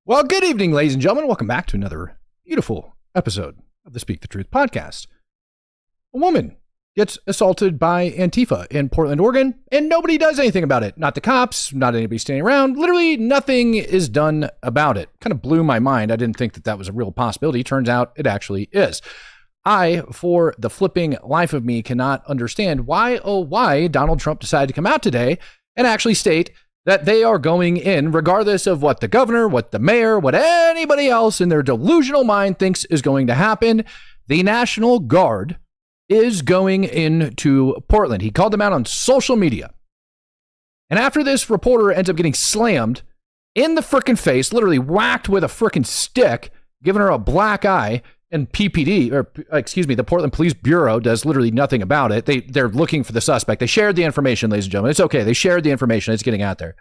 Well, good evening, ladies and gentlemen. Welcome back to another beautiful episode of the Speak the Truth podcast. A woman gets assaulted by Antifa in Portland, Oregon, and nobody does anything about it. Not the cops, not anybody standing around. Literally nothing is done about it. Kind of blew my mind. I didn't think that that was a real possibility. Turns out it actually is. I, for the flipping life of me, cannot understand why Donald Trump decided to come out today and actually state that they are going in, regardless of what the governor, what the mayor, what anybody else in their delusional mind thinks is going to happen. The National Guard is going into Portland. He called them out on social media. And after this reporter ends up getting slammed in the frickin' face, literally whacked with a frickin' stick, giving her a black eye, and the Portland Police Bureau does literally nothing about it. They're looking for the suspect. They shared the information, ladies and gentlemen. It's okay. They shared the information. It's getting out there.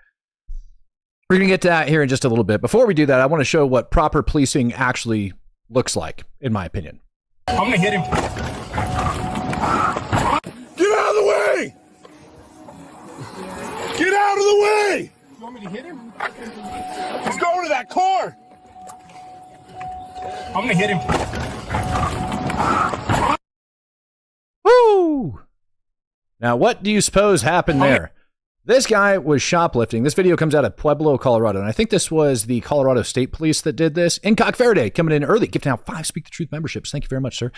We're going to get to that here in just a little bit. Before we do that, I want to show what proper policing actually looks like, in my opinion. I'm going to hit him. Get out of the way! Get out of the way! You want me to hit him? He's going to that car! I'm going to hit him. Woo! Now, what do you suppose happened there? This guy was shoplifting. This video comes out of Pueblo, Colorado. And I think this was the Colorado State Police that did this. Incock Faraday coming in early, gifting out 5 Speak the Truth memberships. Thank you very much, sir.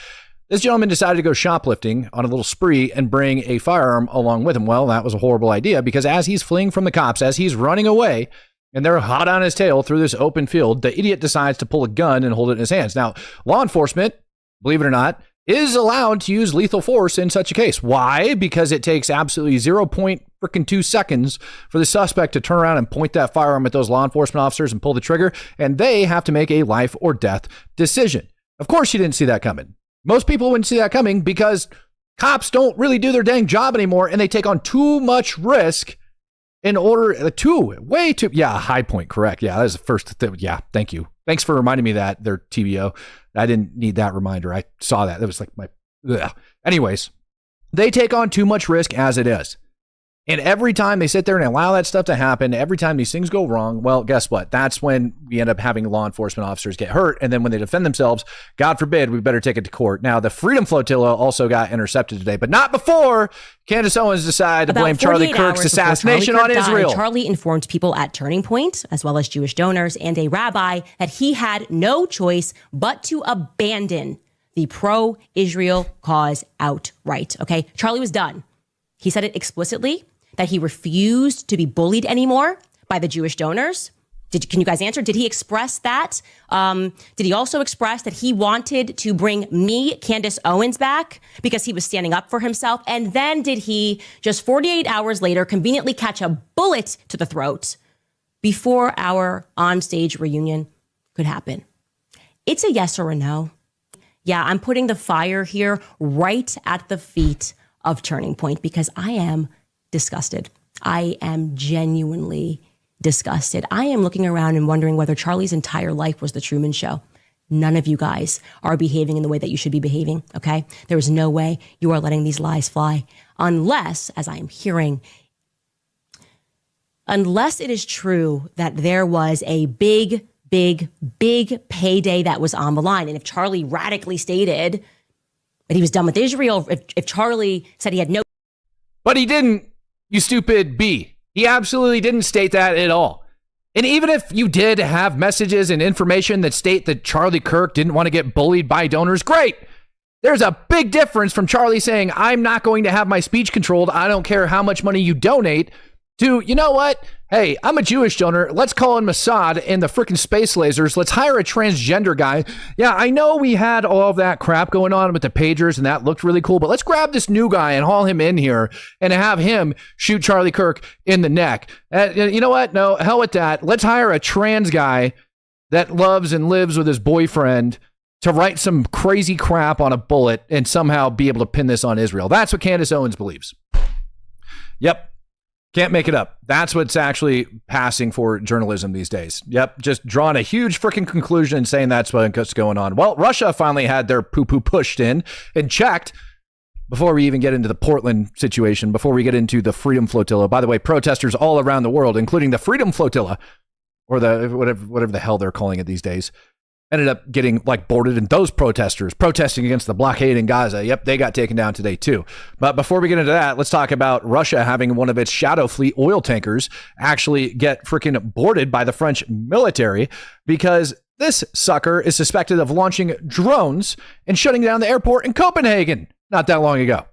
This gentleman decided to go shoplifting on a little spree and bring a firearm along with him. Well, that was a horrible idea because as he's fleeing from the cops, as he's running away, and they're hot on his tail through this open field, the idiot decides to pull a gun and hold it in his hands. Now, law enforcement, believe it or not, is allowed to use lethal force in such a case. Why? Because it takes absolutely 0.2 seconds for the suspect to turn around and point that firearm at those law enforcement officers and pull the trigger, and they have to make a life or death decision. Of course, you didn't see that coming. Most people wouldn't see that coming because cops don't really do their dang job anymore, and they take on too much risk in order high point, correct. Yeah, that was the first thing. Yeah, thank you. Thanks for reminding me that they're TBO. I didn't need that reminder. I saw that. That was like my, ugh. Anyways, they take on too much risk as it is. And every time they sit there and allow that stuff to happen, every time these things go wrong, well, guess what? That's when we end up having law enforcement officers get hurt. And then when they defend themselves, God forbid, we better take it to court. Now, the Freedom Flotilla also got intercepted today, but not before Candace Owens decided to blame Charlie Kirk's assassination on Israel. Charlie informed people at Turning Point, as well as Jewish donors and a rabbi, that he had no choice but to abandon the pro-Israel cause outright. Okay, Charlie was done. He said it explicitly, that he refused to be bullied anymore by the Jewish donors. Can you guys answer? Did he express that? Did he also express that he wanted to bring me, Candace Owens, back because he was standing up for himself? And then did he, just 48 hours later, conveniently catch a bullet to the throat before our onstage reunion could happen? It's a yes or a no. Yeah, I'm putting the fire here right at the feet of Turning Point because I am disgusted. I am genuinely disgusted. I am looking around and wondering whether Charlie's entire life was the Truman Show. None of you guys are behaving in the way that you should be behaving, okay? There is no way you are letting these lies fly unless, as I am hearing, unless it is true that there was a big payday that was on the line. And if Charlie radically stated that he was done with Israel, if Charlie said he had no... But he didn't. You stupid B. He absolutely didn't state that at all. And even if you did have messages and information that state that Charlie Kirk didn't want to get bullied by donors, great. There's a big difference from Charlie saying, I'm not going to have my speech controlled. I don't care how much money you donate, to, you know what? Hey, I'm a Jewish donor. Let's call in Mossad and the freaking space lasers. Let's hire a transgender guy. Yeah, I know we had all of that crap going on with the pagers and that looked really cool, but let's grab this new guy and haul him in here and have him shoot Charlie Kirk in the neck. You know what? No, hell with that. Let's hire a trans guy that loves and lives with his boyfriend to write some crazy crap on a bullet and somehow be able to pin this on Israel. That's what Candace Owens believes. Yep. Can't make it up. That's what's actually passing for journalism these days. Yep. Just drawing a huge freaking conclusion and saying that's what's going on. Well, Russia finally had their poo-poo pushed in and checked before we even get into the Portland situation, before we get into the Freedom Flotilla. By the way, protesters all around the world, including the Freedom Flotilla, or the whatever the hell they're calling it these days, ended up getting like boarded, and those protesters protesting against the blockade in Gaza, yep, they got taken down today too. But before we get into that, let's talk about Russia having one of its shadow fleet oil tankers actually get freaking boarded by the French military, because this sucker is suspected of launching drones and shutting down the airport in Copenhagen not that long ago.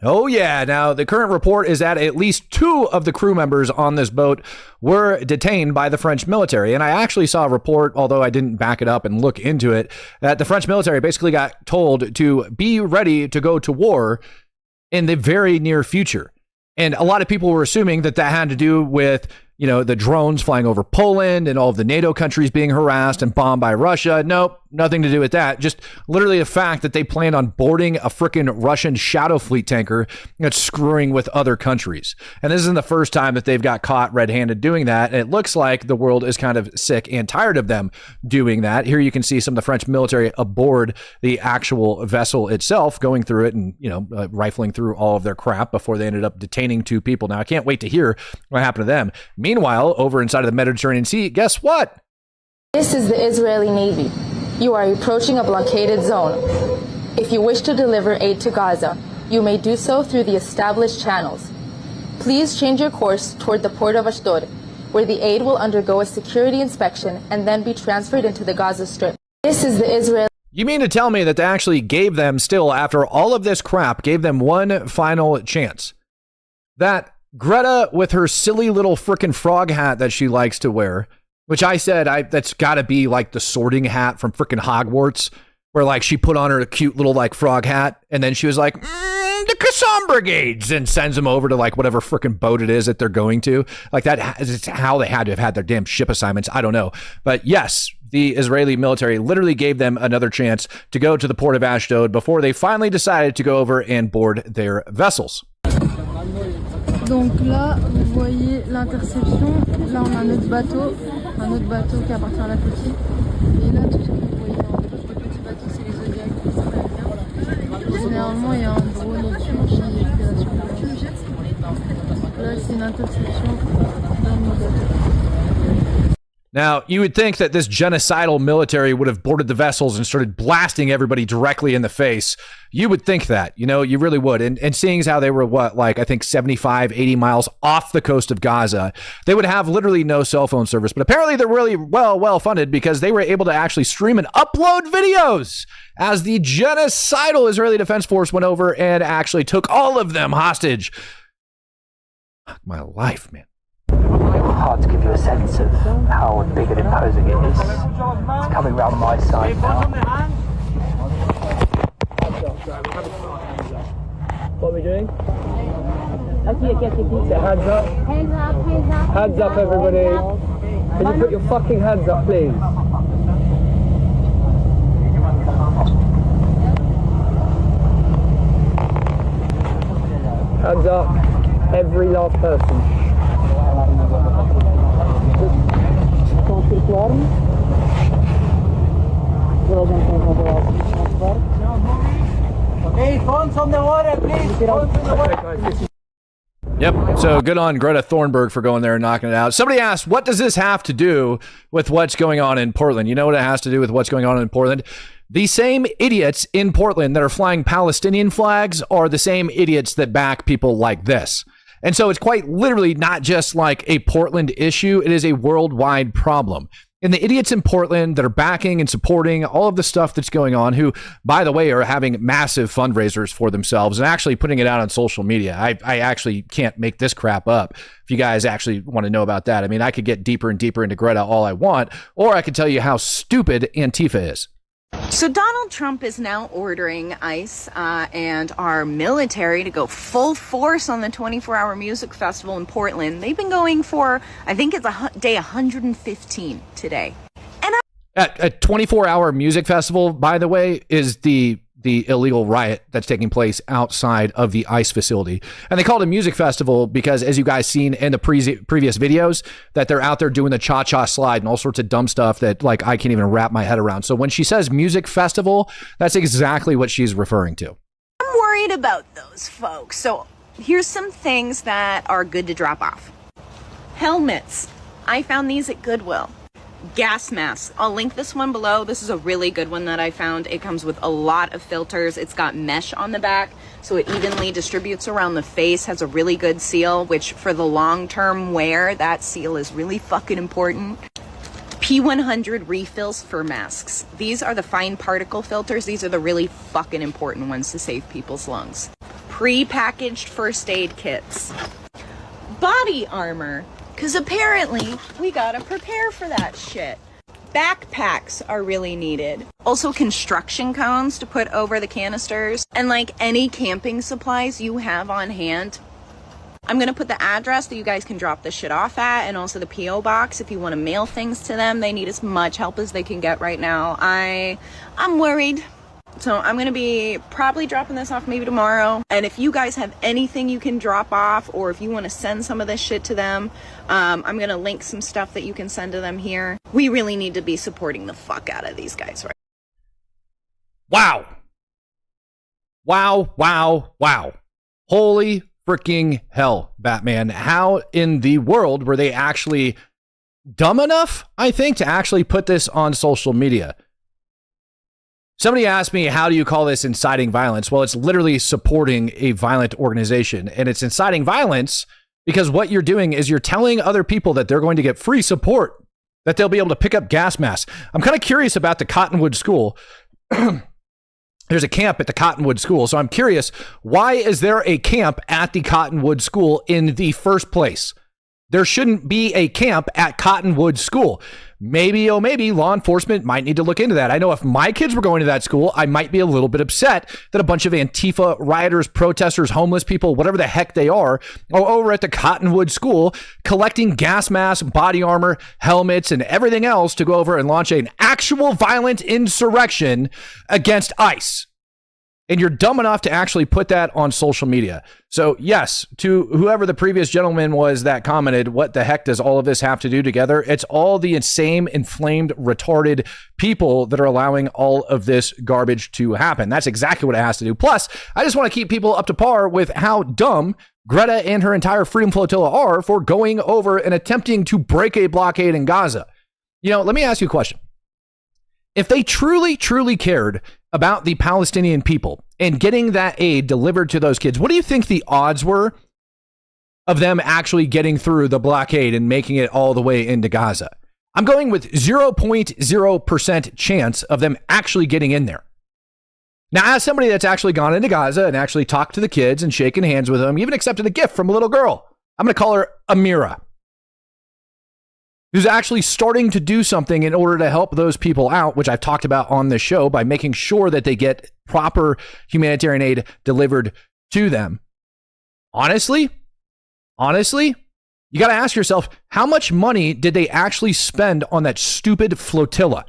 Oh, yeah. Now, the current report is that at least 2 of the crew members on this boat were detained by the French military. And I actually saw a report, although I didn't back it up and look into it, that the French military basically got told to be ready to go to war in the very near future. And a lot of people were assuming that that had to do with, you know, the drones flying over Poland and all of the NATO countries being harassed and bombed by Russia. Nope, nothing to do with that. Just literally the fact that they planned on boarding a freaking Russian shadow fleet tanker that's screwing with other countries. And this isn't the first time that they've got caught red-handed doing that. And it looks like the world is kind of sick and tired of them doing that. Here you can see some of the French military aboard the actual vessel itself, going through it and, you know, rifling through all of their crap before they ended up detaining 2 people. Now, I can't wait to hear what happened to them. Meanwhile, over inside of the Mediterranean Sea, guess what? This is the Israeli Navy. You are approaching a blockaded zone. If you wish to deliver aid to Gaza, you may do so through the established channels. Please change your course toward the port of Ashdod, where the aid will undergo a security inspection and then be transferred into the Gaza Strip. This is the Israeli... You mean to tell me that they actually gave them, still after all of this crap, gave them one final chance? That Greta, with her silly little frickin' frog hat that she likes to wear, which I said that's got to be like the sorting hat from frickin' Hogwarts, where like she put on her cute little like frog hat, and then she was like, the Qassam Brigades, and sends them over to like whatever frickin' boat it is that they're going to. Like that is how they had to have had their damn ship assignments. I don't know. But yes, the Israeli military literally gave them another chance to go to the port of Ashdod before they finally decided to go over and board their vessels. Donc là, vous voyez l'interception. Là, on a un autre bateau qui appartient à la flottille. Et là, tout ce que vous voyez en gauche, le petit bateau, c'est les Zodiacs israéliens. Généralement, il y a un drone au-dessus qui fait la surveillance. Là, c'est une interception d'un de nos bateaux. Now, you would think that this genocidal military would have boarded the vessels and started blasting everybody directly in the face. You would think that, you know, you really would. And seeing as how they were, I think 75, 80 miles off the coast of Gaza, they would have literally no cell phone service. But apparently they're really well funded, because they were able to actually stream and upload videos as the genocidal Israeli Defense Force went over and actually took all of them hostage. Fuck my life, man. Hard to give you a sense of how big and imposing it is. It's coming round my side now. What are we doing? Say hands up. Hands up, hands up. Hands up, everybody. Can you put your fucking hands up, please? Hands up, every last person. Hey, phones on the water, please. Phones on the water. Yep. So good on Greta Thunberg for going there and knocking it out. Somebody asked, what does this have to do with what's going on in Portland? You know what it has to do with what's going on in Portland? The same idiots in Portland that are flying Palestinian flags are the same idiots that back people like this. And so it's quite literally not just like a Portland issue. It is a worldwide problem. And the idiots in Portland that are backing and supporting all of the stuff that's going on, who, by the way, are having massive fundraisers for themselves and actually putting it out on social media. I actually can't make this crap up. If you guys actually want to know about that, I mean, I could get deeper and deeper into Greta all I want, or I could tell you how stupid Antifa is. So Donald Trump is now ordering ICE and our military to go full force on the 24-hour music festival in Portland. They've been going for, I think it's day 115 today. And a 24-hour music festival, by the way, is the the illegal riot that's taking place outside of the ICE facility. And they call it a music festival because, as you guys seen in the previous videos, that they're out there doing the cha-cha slide and all sorts of dumb stuff that like I can't even wrap my head around. So when she says music festival, that's exactly what she's referring to. I'm worried about those folks. So here's some things that are good to drop off. Helmets. I found these at Goodwill. Gas masks. I'll link this one below. This is a really good one that I found. It comes with a lot of filters. It's got mesh on the back, so it evenly distributes around the face, has a really good seal, which for the long-term wear, that seal is really fucking important. P100 refills for masks. These are the fine particle filters. These are the really fucking important ones to save people's lungs. Pre-packaged first aid kits. Body armor. Because apparently we gotta prepare for that shit. Backpacks are really needed. Also construction cones to put over the canisters. And like any camping supplies you have on hand. I'm gonna put the address that you guys can drop this shit off at, and also the P.O. box if you want to mail things to them. They need as much help as they can get right now. I'm worried. So I'm going to be probably dropping this off maybe tomorrow. And if you guys have anything you can drop off, or if you want to send some of this shit to them, I'm going to link some stuff that you can send to them here. We really need to be supporting the fuck out of these guys, right? Wow. Wow, wow, wow. Holy freaking hell, Batman. How in the world were they actually dumb enough, I think, to actually put this on social media? Somebody asked me, how do you call this inciting violence? Well, it's literally supporting a violent organization, and it's inciting violence because what you're doing is you're telling other people that they're going to get free support, that they'll be able to pick up gas masks. I'm kind of curious about the Cottonwood School. There's a camp at the Cottonwood School, so I'm curious, why is there a camp at the Cottonwood School in the first place? There shouldn't be a camp at Cottonwood School. Maybe, oh, maybe law enforcement might need to look into that. I know if my kids were going to that school, I might be a little bit upset that a bunch of Antifa rioters, protesters, homeless people, whatever the heck they are over at the Cottonwood School collecting gas masks, body armor, helmets, and everything else to go over and launch an actual violent insurrection against ICE. And you're dumb enough to actually put that on social media. So yes, to whoever the previous gentleman was that commented, what the heck does all of this have to do together? It's all the insane, inflamed, retarded people that are allowing all of this garbage to happen. That's exactly what it has to do. Plus, I just want to keep people up to par with how dumb Greta and her entire Freedom Flotilla are for going over and attempting to break a blockade in Gaza. You know, let me ask you a question. If they truly, truly cared about the Palestinian people and getting that aid delivered to those kids, what do you think the odds were of them actually getting through the blockade and making it all the way into Gaza? I'm going with 0.0% chance of them actually getting in there. Now, as somebody that's actually gone into Gaza and actually talked to the kids and shaken hands with them, even accepted a gift from a little girl, I'm going to call her Amira, who's actually starting to do something in order to help those people out, which I've talked about on this show, by making sure that they get proper humanitarian aid delivered to them. Honestly, you got to ask yourself, how much money did they actually spend on that stupid flotilla?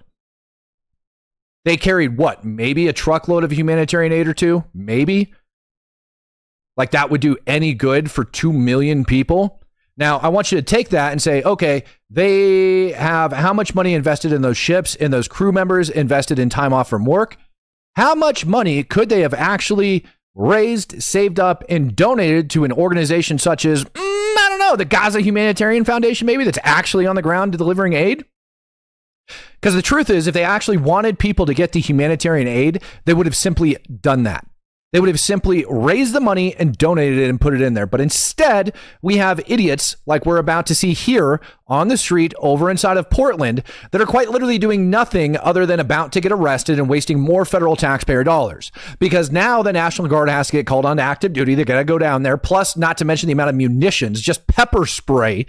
They carried what? Maybe a truckload of humanitarian aid or two? Maybe? Like that would do any good for 2 million people? Now, I want you to take that and say, okay, they have how much money invested in those ships, in those crew members, invested in time off from work? How much money could they have actually raised, saved up, and donated to an organization such as, I don't know, the Gaza Humanitarian Foundation, maybe, that's actually on the ground delivering aid? Because the truth is, if they actually wanted people to get the humanitarian aid, they would have simply done that. They would have simply raised the money and donated it and put it in there. But instead, we have idiots like we're about to see here on the street over inside of Portland that are quite literally doing nothing other than about to get arrested and wasting more federal taxpayer dollars. Because now the National Guard has to get called on to active duty. They're going to go down there. Plus, not to mention the amount of munitions, just pepper spray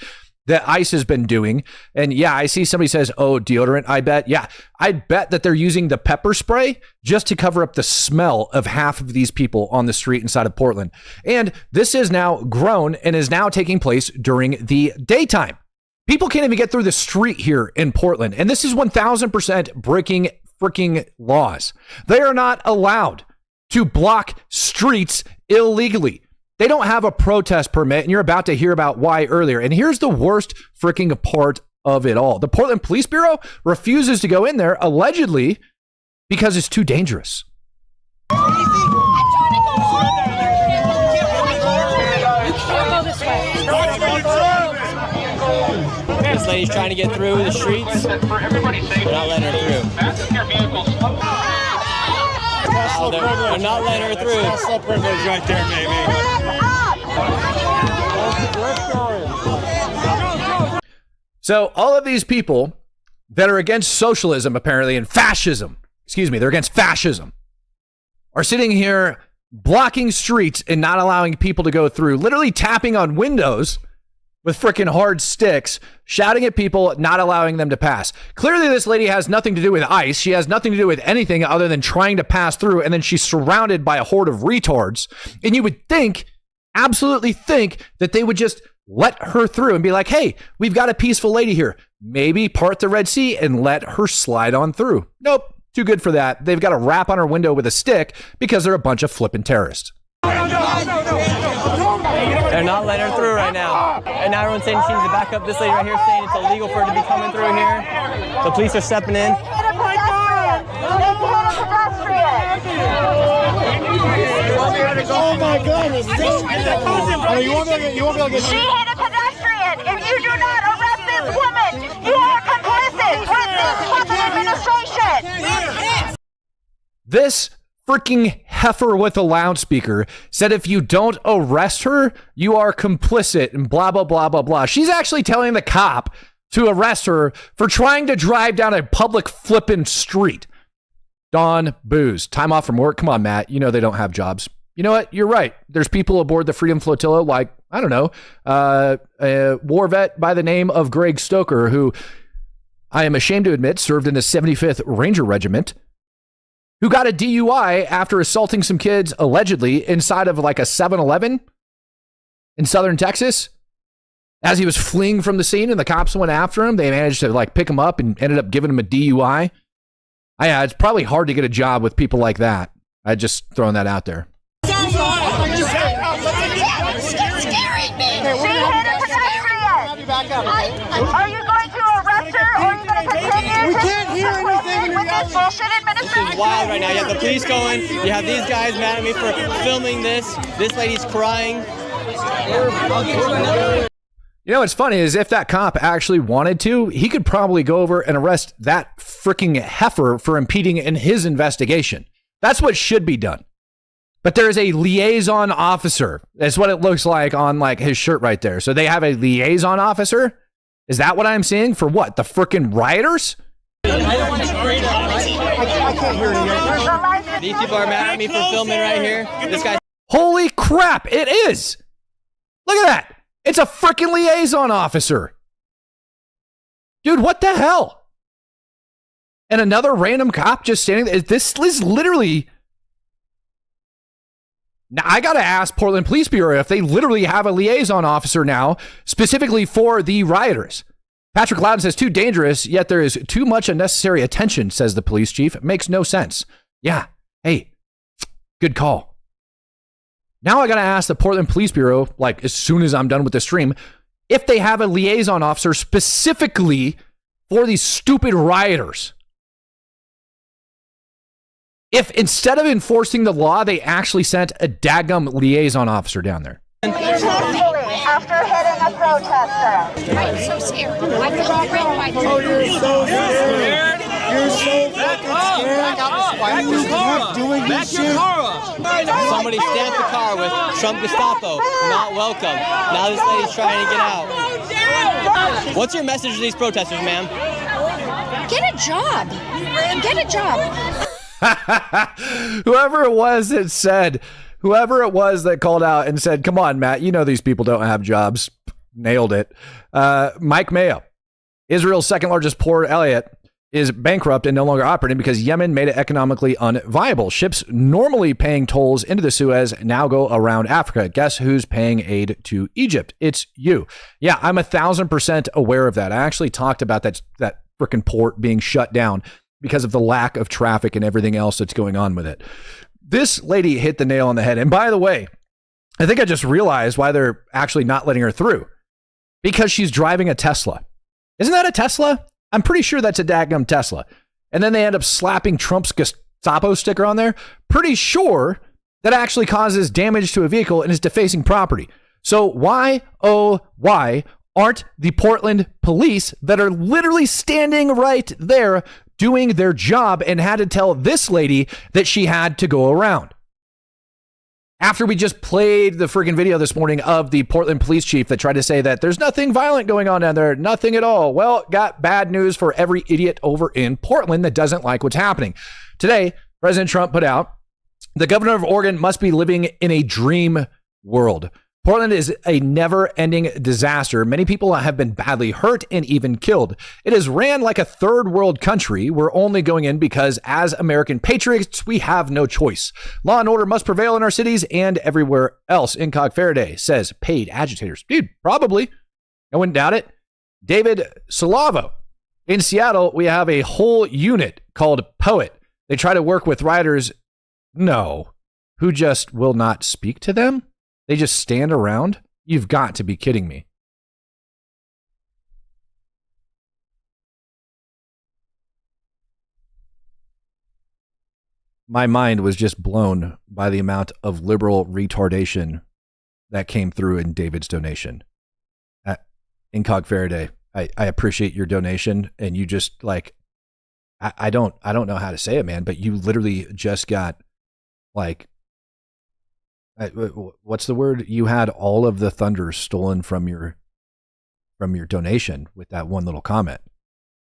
that ICE has been doing. And yeah, I see somebody says, oh, deodorant, I bet. Yeah, I bet that they're using the pepper spray just to cover up the smell of half of these people on the street inside of Portland. And this is now grown and is now taking place during the daytime. People can't even get through the street here in Portland. And this is 1000% breaking freaking laws. They are not allowed to block streets illegally. They don't have a protest permit, and you're about to hear about why earlier. And here's the worst freaking part of it all. The Portland Police Bureau refuses to go in there, allegedly, because it's too dangerous. This lady's trying to get through the streets. They're not letting her through. Oh, they're not letting her through. Tesla privilege right there, baby. So all of these people that are against socialism, apparently, and fascism, they're against fascism, are sitting here blocking streets and not allowing people to go through, literally tapping on windows with freaking hard sticks, shouting at people, not allowing them to pass. Clearly, this lady has nothing to do with ICE. She has nothing to do with anything other than trying to pass through, and then she's surrounded by a horde of retards. And you would think, absolutely think, that they would just let her through and be like, hey, we've got a peaceful lady here. Maybe part the Red Sea and let her slide on through. Nope, too good for that. They've got to rap on her window with a stick because they're a bunch of flipping terrorists. They're not letting her through right now. And now everyone's saying she needs to back up. This lady right here saying it's illegal for her to be coming through here. The police are stepping in. Oh my goodness. You won't be able to get She hit a pedestrian. If you do not arrest this woman, you are complicit with this fucking administration. This freaking heifer with a loudspeaker said if you don't arrest her, you are complicit and blah, blah, blah, blah, blah. She's actually telling the cop to arrest her for trying to drive down a public flipping street. Dawn Booze. Time off from work. Come on, Matt. You know they don't have jobs. You know what? You're right. There's people aboard the Freedom Flotilla like, I don't know, a war vet by the name of Greg Stoker, who I am ashamed to admit served in the 75th Ranger Regiment, who got a DUI after assaulting some kids allegedly inside of like a 7-Eleven in southern Texas. As he was fleeing from the scene and the cops went after him, they managed to like pick him up and ended up giving him a DUI. Yeah, it's probably hard to get a job with people like that. I just throwing that out there. Are you going to arrest her or are you going to continue? We can't hear anything with this bullshit administration? This is wild right now. You have the police going. You have these guys mad at me for filming this. This lady's crying. You know what's funny is if that cop actually wanted to, he could probably go over and arrest that freaking heifer for impeding in his investigation. That's what should be done. But there's a liaison officer. That's what it looks like on like his shirt right there. So they have a liaison officer. Is that what I'm seeing for what? The freaking rioters? These people are mad at me for filming right here. This guy. Holy crap, it is. Look at that. It's a freaking liaison officer. Dude, what the hell? And another random cop just standing there. This is literally... Now, I got to ask Portland Police Bureau if they literally have a liaison officer now, specifically for the rioters. Patrick Loudon says, too dangerous, yet there is too much unnecessary attention, says the police chief. It makes no sense. Yeah. Hey, good call. Now I got to ask the Portland Police Bureau, like as soon as I'm done with the stream, if they have a liaison officer specifically for these stupid rioters. If instead of enforcing the law, they actually sent a daggum liaison officer down there. After hitting a protester. I'm so scared. I feel threatened by Oh, you're so scared. You're so fucking scared. And you're not doing this shit. Somebody stamped the car with Trump Gestapo, not welcome. Now this lady's trying to get out. What's your message to these protesters, ma'am? Get a job. Get a job. Whoever it was that called out and said, come on, Matt, you know these people don't have jobs. Nailed it. Mike Mayo, Israel's second largest port, Elliott, is bankrupt and no longer operating because Yemen made it economically unviable. Ships normally paying tolls into the Suez now go around Africa. Guess who's paying aid to Egypt? It's you. Yeah, I'm 1,000% aware of that. I actually talked about that freaking port being shut down because of the lack of traffic and everything else that's going on with it. this lady hit the nail on the head. And by the way, I think I just realized why they're actually not letting her through. Because she's driving a Tesla. Isn't that a Tesla? I'm pretty sure that's a daggum Tesla. And then they end up slapping Trump's Gestapo sticker on there. Pretty sure that actually causes damage to a vehicle and is defacing property. So why, oh, why aren't the Portland police that are literally standing right there doing their job and had to tell this lady that she had to go around? After we just played the freaking video this morning of the Portland police chief that tried to say that there's nothing violent going on down there, nothing at all. Well, got bad news for every idiot over in Portland that doesn't like what's happening. Today, President Trump put out, the governor of Oregon must be living in a dream world. Portland is a never-ending disaster. Many people have been badly hurt and even killed. It is ran like a third world country. We're only going in because as American patriots, we have no choice. Law and order must prevail in our cities and everywhere else. Incog Faraday says paid agitators. Dude, probably. I wouldn't doubt it. David Salavo. In Seattle, we have a whole unit called Poet. They try to work with rioters. No. Who just will not speak to them? They just stand around? You've got to be kidding me. My mind was just blown by the amount of liberal retardation that came through in David's donation. Incog Faraday, I appreciate your donation, and you just like, I don't know how to say it, man, but you literally just got like, what's the word? You had all of the thunder stolen from your donation with that one little comment.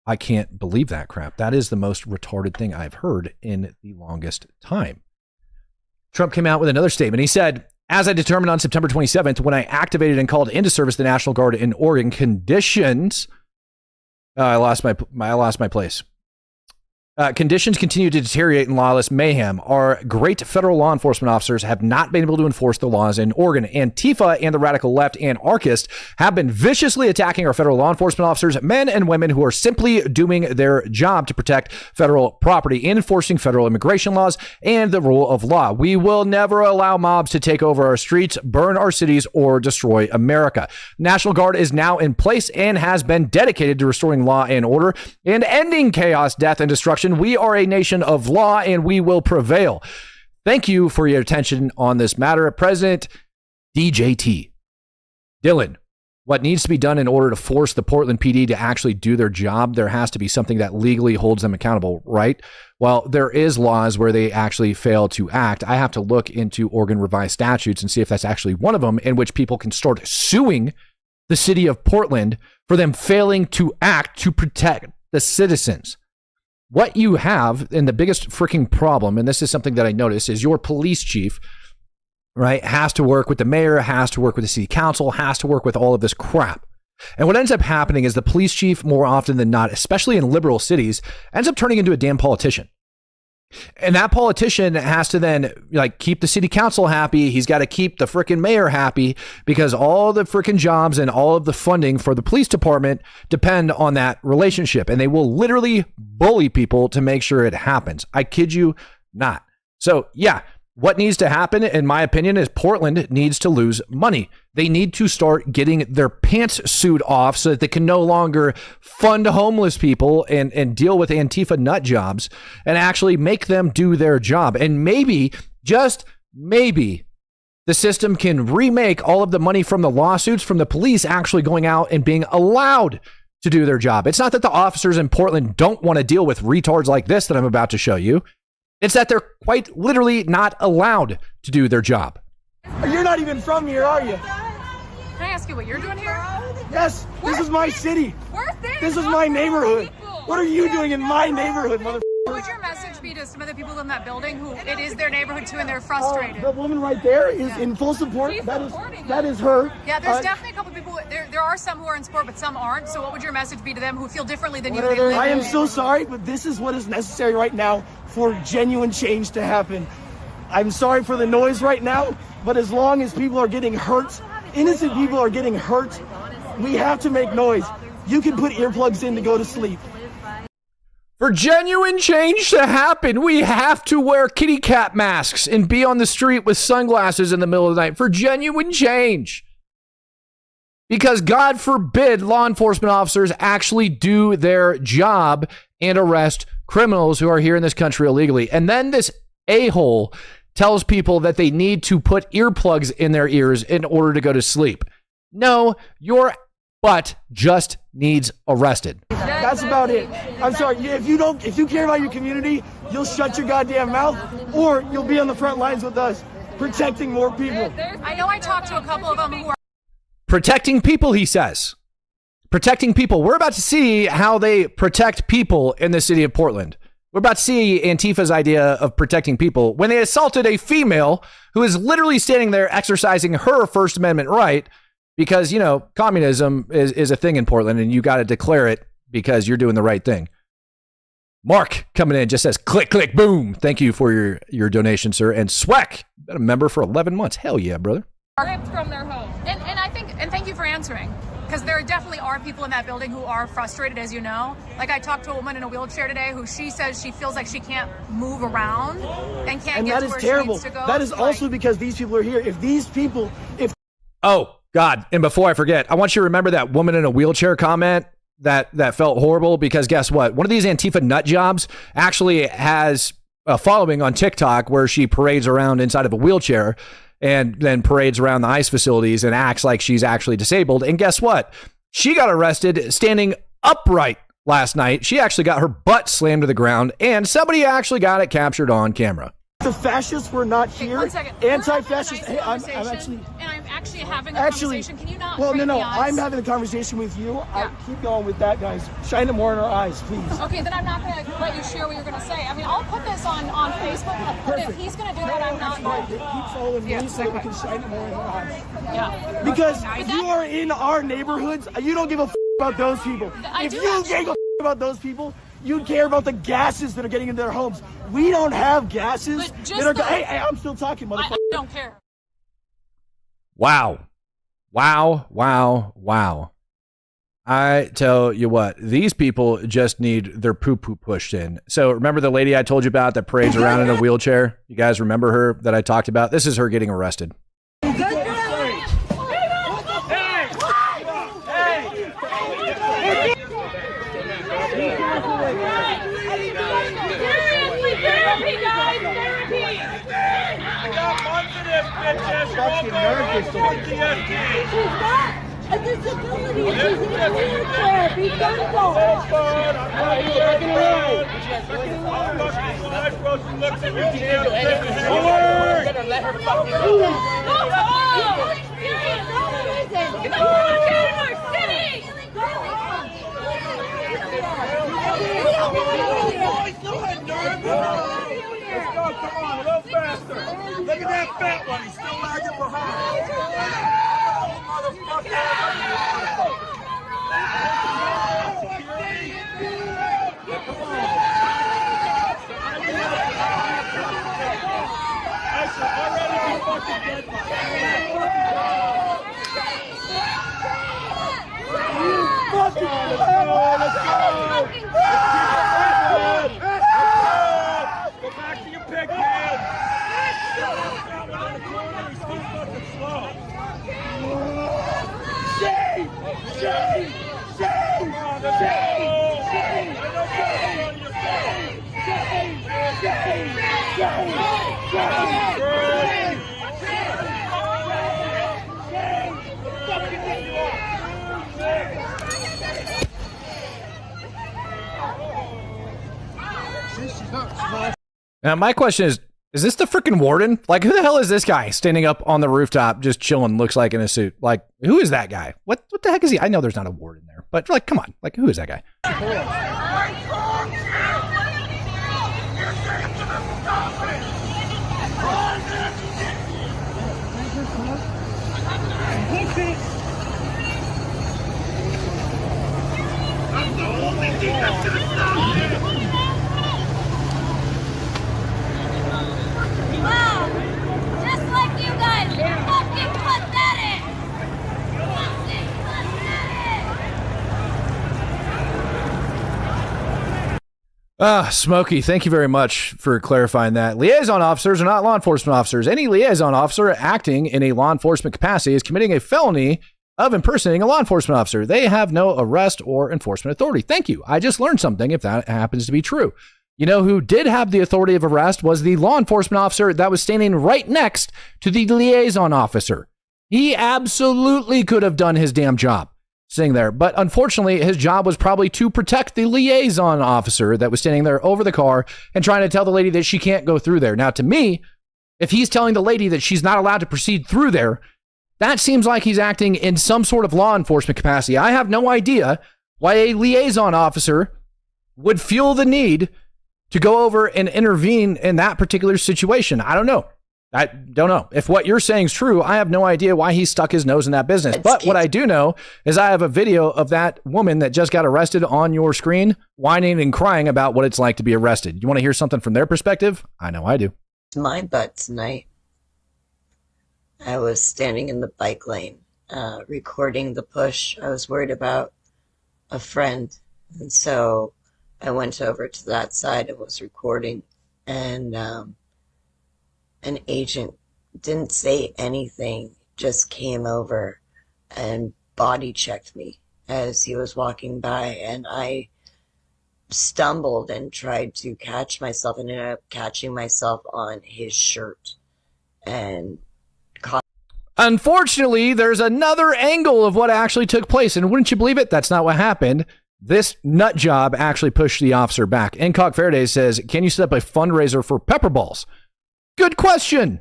I can't believe that crap. That is the most retarded thing I've heard in the longest time. Trump came out with another statement. He said, as I determined on September 27th, when I activated and called into service the National Guard in Oregon, conditions, I lost my place. Conditions continue to deteriorate in lawless mayhem. Our great federal law enforcement officers have not been able to enforce the laws in Oregon. Antifa and the radical left anarchists have been viciously attacking our federal law enforcement officers, men and women who are simply doing their job to protect federal property, enforcing federal immigration laws and the rule of law. We will never allow mobs to take over our streets, burn our cities, or destroy America. National Guard is now in place and has been dedicated to restoring law and order and ending chaos, death, and destruction. We are a nation of law and we will prevail. Thank you for your attention on this matter. President DJT. Dylan, what needs to be done in order to force the Portland PD to actually do their job? There has to be something that legally holds them accountable, right? Well, there is laws where they actually fail to act. I have to look into Oregon revised statutes and see if that's actually one of them in which people can start suing the city of Portland for them failing to act to protect the citizens. What you have, and the biggest freaking problem, and this is something that I noticed, is your police chief, right, has to work with the mayor, has to work with the city council, has to work with all of this crap. And what ends up happening is the police chief, more often than not, especially in liberal cities, ends up turning into a damn politician. And that politician has to then like keep the city council happy. He's got to keep the freaking mayor happy because all the freaking jobs and all of the funding for the police department depend on that relationship. And they will literally bully people to make sure it happens. I kid you not. So yeah, what needs to happen, in my opinion, is Portland needs to lose money. They need to start getting their pantsuit off so that they can no longer fund homeless people and deal with Antifa nut jobs and actually make them do their job. And maybe, just maybe, the system can remake all of the money from the lawsuits from the police actually going out and being allowed to do their job. It's not that the officers in Portland don't want to deal with retards like this that I'm about to show you. It's that they're quite literally not allowed to do their job. You're not even from here, are you? Can I ask you what you're doing here? Yes, this is my city. This is my neighborhood. What are you doing in my neighborhood, mother? What would your message be to some of the people in that building who it is their neighborhood too and they're frustrated? The woman right there is in full support. That is her. Yeah, there's definitely a couple people. There are some who are in support, but some aren't. So what would your message be to them who feel differently than you? I am so sorry, but this is what is necessary right now for genuine change to happen. I'm sorry for the noise right now, but as long as people are getting hurt, innocent people are getting hurt, we have to make noise. You can put earplugs in to go to sleep. For genuine change to happen, we have to wear kitty cat masks and be on the street with sunglasses in the middle of the night for genuine change. Because God forbid law enforcement officers actually do their job and arrest criminals who are here in this country illegally. And then this a-hole tells people that they need to put earplugs in their ears in order to go to sleep. No, your butt just needs arrested. That's about it. I'm sorry. If you care about your community, you'll shut your goddamn mouth, or you'll be on the front lines with us, protecting more people. I know I talked to a couple of them who are Protecting people, he says. Protecting people. We're about to see how they protect people in the city of Portland. We're about to see Antifa's idea of protecting people when they assaulted a female who is literally standing there exercising her First Amendment right because, you know, communism is a thing in Portland and you got to declare it because you're doing the right thing. Mark coming in just says, click, click, boom. Thank you for your donation, sir. And Sweck, been a member for 11 months. Hell yeah, brother. ripped from their home. And thank you for answering. Because there definitely are people in that building who are frustrated, as you know. Like I talked to a woman in a wheelchair today who she says she feels like she can't move around and can't get to where she needs to go. That is also because these people are here. Oh, God. And before I forget, I want you to remember that woman in a wheelchair comment that felt horrible because guess what? One of these Antifa nut jobs actually has a following on TikTok where she parades around inside of a wheelchair and then parades around the ICE facilities and acts like she's actually disabled. And guess what? She got arrested standing upright last night. She actually got her butt slammed to the ground and somebody actually got it captured on camera. The fascists were not here. 1 second. Anti-fascists. Hey, I'm actually having a conversation. Can you not? Well, break no. the ice? I'm having a conversation with you. Yeah. Keep going with that, guys. Shine it more in our eyes, please. Okay, then I'm not going to let you share what you're going to say. I mean, I'll put this on Facebook. But if he's going to do that, I'm not going to. Keep following me so that we can shine it more in our eyes. Yeah. Because if you are in our neighborhoods, you don't give a about those people. If you gave a about those people, you'd care about the gases that are getting into their homes. We don't have gases that are. Hey, I'm still talking, motherfucker. I don't care. Wow. I tell you what, these people just need their poo-poo pushed in. So remember the lady I told you about that parades around in a wheelchair? You guys remember her that I talked about? This is her getting arrested. A disability. She's in a wheelchair. Be gentle. Let's go, come on, a little faster. Look at that fat one, he's still lagging behind. Go back to your pig pen. Now, my question is this the freaking warden? Like, who the hell is this guy standing up on the rooftop just chilling, looks like in a suit? Like, who is that guy? What the heck is he? I know there's not a warden there, but like, come on. Like, who is that guy? Wow, just like you guys, you're fucking pathetic. Fucking pathetic. Smokey, thank you very much for clarifying that. Liaison officers are not law enforcement officers. Any liaison officer acting in a law enforcement capacity is committing a felony of impersonating a law enforcement officer. They have no arrest or enforcement authority. Thank you. I just learned something if that happens to be true. You know who did have the authority of arrest was the law enforcement officer that was standing right next to the liaison officer. He absolutely could have done his damn job sitting there. But unfortunately, his job was probably to protect the liaison officer that was standing there over the car and trying to tell the lady that she can't go through there. Now, to me, if he's telling the lady that she's not allowed to proceed through there, that seems like he's acting in some sort of law enforcement capacity. I have no idea why a liaison officer would feel the need to go over and intervene in that particular situation. I don't know. If what you're saying is true, I have no idea why he stuck his nose in that business. But what I do know is I have a video of that woman that just got arrested on your screen, whining and crying about what it's like to be arrested. You want to hear something from their perspective? I know I do. My butt tonight. I was standing in the bike lane, recording the push. I was worried about a friend, and so I went over to that side and was recording, and an agent didn't say anything, just came over and body checked me as he was walking by, and I stumbled and tried to catch myself and ended up catching myself on his shirt and caught. Unfortunately, there's another angle of what actually took place, and wouldn't you believe it? That's not what happened. This nut job actually pushed the officer back. Incock Faraday says, can you set up a fundraiser for pepper balls? Good question.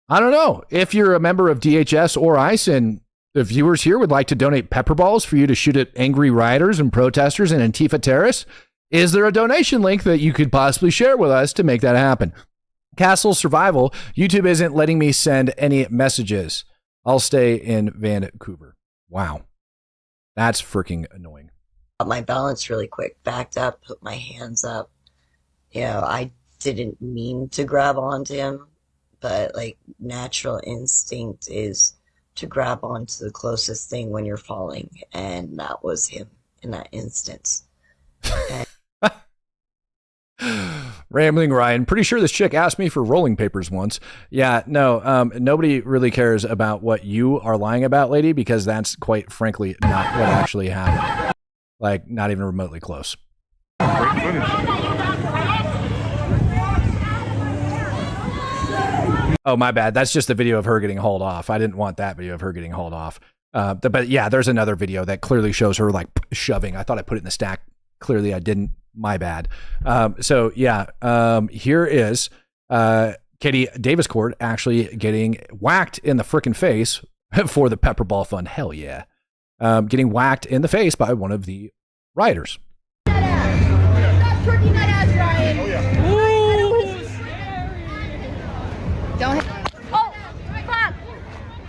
I don't know. If you're a member of DHS or ICE and the viewers here would like to donate pepper balls for you to shoot at angry rioters and protesters and Antifa terrorists, is there a donation link that you could possibly share with us to make that happen? Castle Survival, YouTube isn't letting me send any messages. I'll stay in Vancouver. Wow. That's freaking annoying. My balance really quick, backed up, put my hands up. You know, I didn't mean to grab onto him, but like natural instinct is to grab onto the closest thing when you're falling, and that was him in that instance. Rambling Ryan, pretty sure this chick asked me for rolling papers once. Yeah, no, nobody really cares about what you are lying about, lady, because that's quite frankly not what actually happened. Like, not even remotely close. Oh, my bad. That's just the video of her getting hauled off. I didn't want that video of her getting hauled off. But yeah, there's another video that clearly shows her like shoving. I thought I put it in the stack. Clearly I didn't. My bad. So yeah, here is Katie Davis Court actually getting whacked in the frickin' face for the Pepper Ball Fund. Hell yeah. Getting whacked in the face by one of the rioters. Don't hit. Oh, fuck.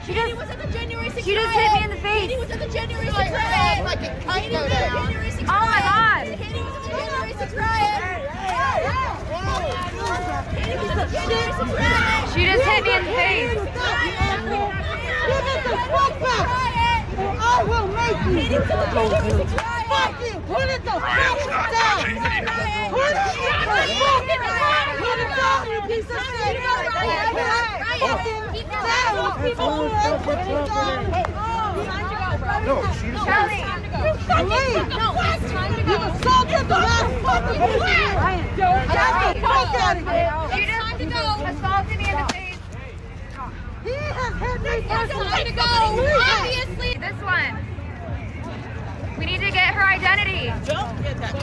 She just hit me in the face. Katie was at the January 6th riot. Like a kite go down. Oh my god. Katie was at the January 6th riot. She just hit me in the face. Give it the fuck back. Or I will make you. Fuck you. Put it the fuck down. Put it down, you piece of shit. No, she's Charlie, you fucking no, it's time to go. You assaulted the last fucking Ryan, get the fuck out of here. She just assaulted me in the face. He has hit me. It's time to go. Obviously, this one. We need to get her identity. Don't get that.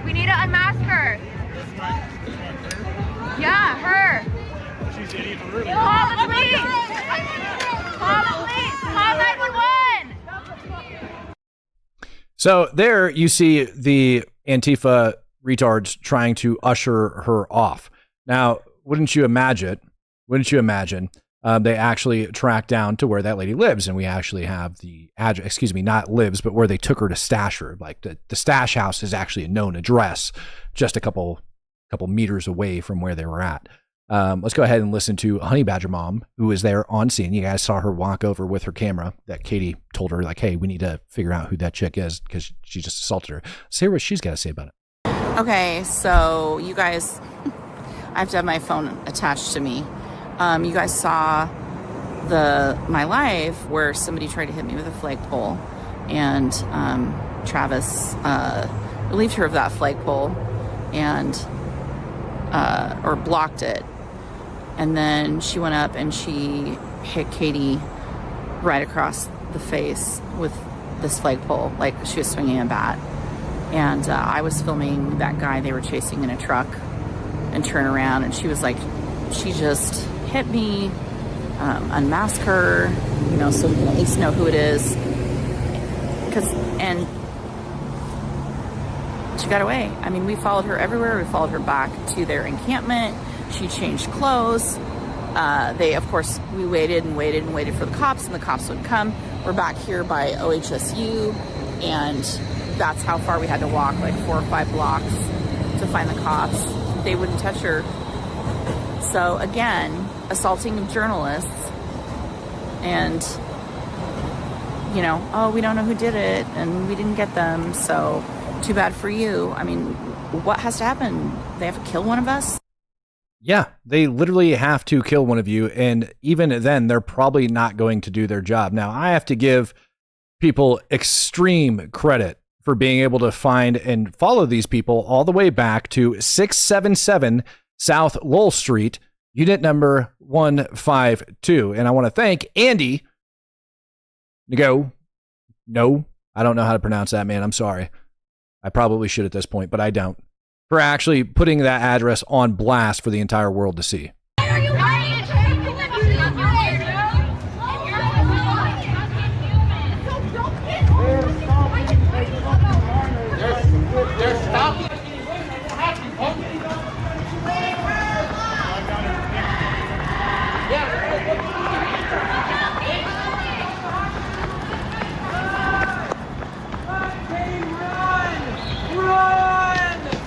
We need to unmask her. Yeah, her. She's idiot for real. Call the police. Call the police. Call 911. So there you see the Antifa retards trying to usher her off. Now, wouldn't you imagine, they actually track down to where that lady lives, and we actually have the address, excuse me, not lives, but where they took her to stash her. Like the stash house is actually a known address, just a couple meters away from where they were at. Let's go ahead and listen to Honey Badger Mom, who was there on scene. You guys saw her walk over with her camera that Katie told her, like, hey, we need to figure out who that chick is because she just assaulted her. Let's hear what she's got to say about it. Okay, so you guys, I have to have my phone attached to me. You guys saw my live where somebody tried to hit me with a flagpole, and Travis relieved her of that flagpole and or blocked it, and then she went up and she hit Katie right across the face with this flagpole, like she was swinging a bat. And I was filming that guy they were chasing in a truck and turn around, and she was like, she just hit me, unmask her, you know, so we can at least know who it is. And she got away. I mean, we followed her everywhere. We followed her back to their encampment. She changed clothes. Of course, we waited and waited and waited for the cops, and the cops wouldn't come. We're back here by OHSU, and that's how far we had to walk, like 4 or 5 blocks to find the cops. They wouldn't touch her. So again, assaulting journalists, and, you know, oh, we don't know who did it, and we didn't get them, so too bad for you. I mean, what has to happen? They have to kill one of us? Yeah, they literally have to kill one of you, and even then, they're probably not going to do their job. Now, I have to give people extreme credit for being able to find and follow these people all the way back to 677 South Lowell Street, unit number 152. And I want to thank Andy. No, I don't know how to pronounce that, man. I'm sorry. I probably should at this point, but I don't. For actually putting that address on blast for the entire world to see. They're stopping.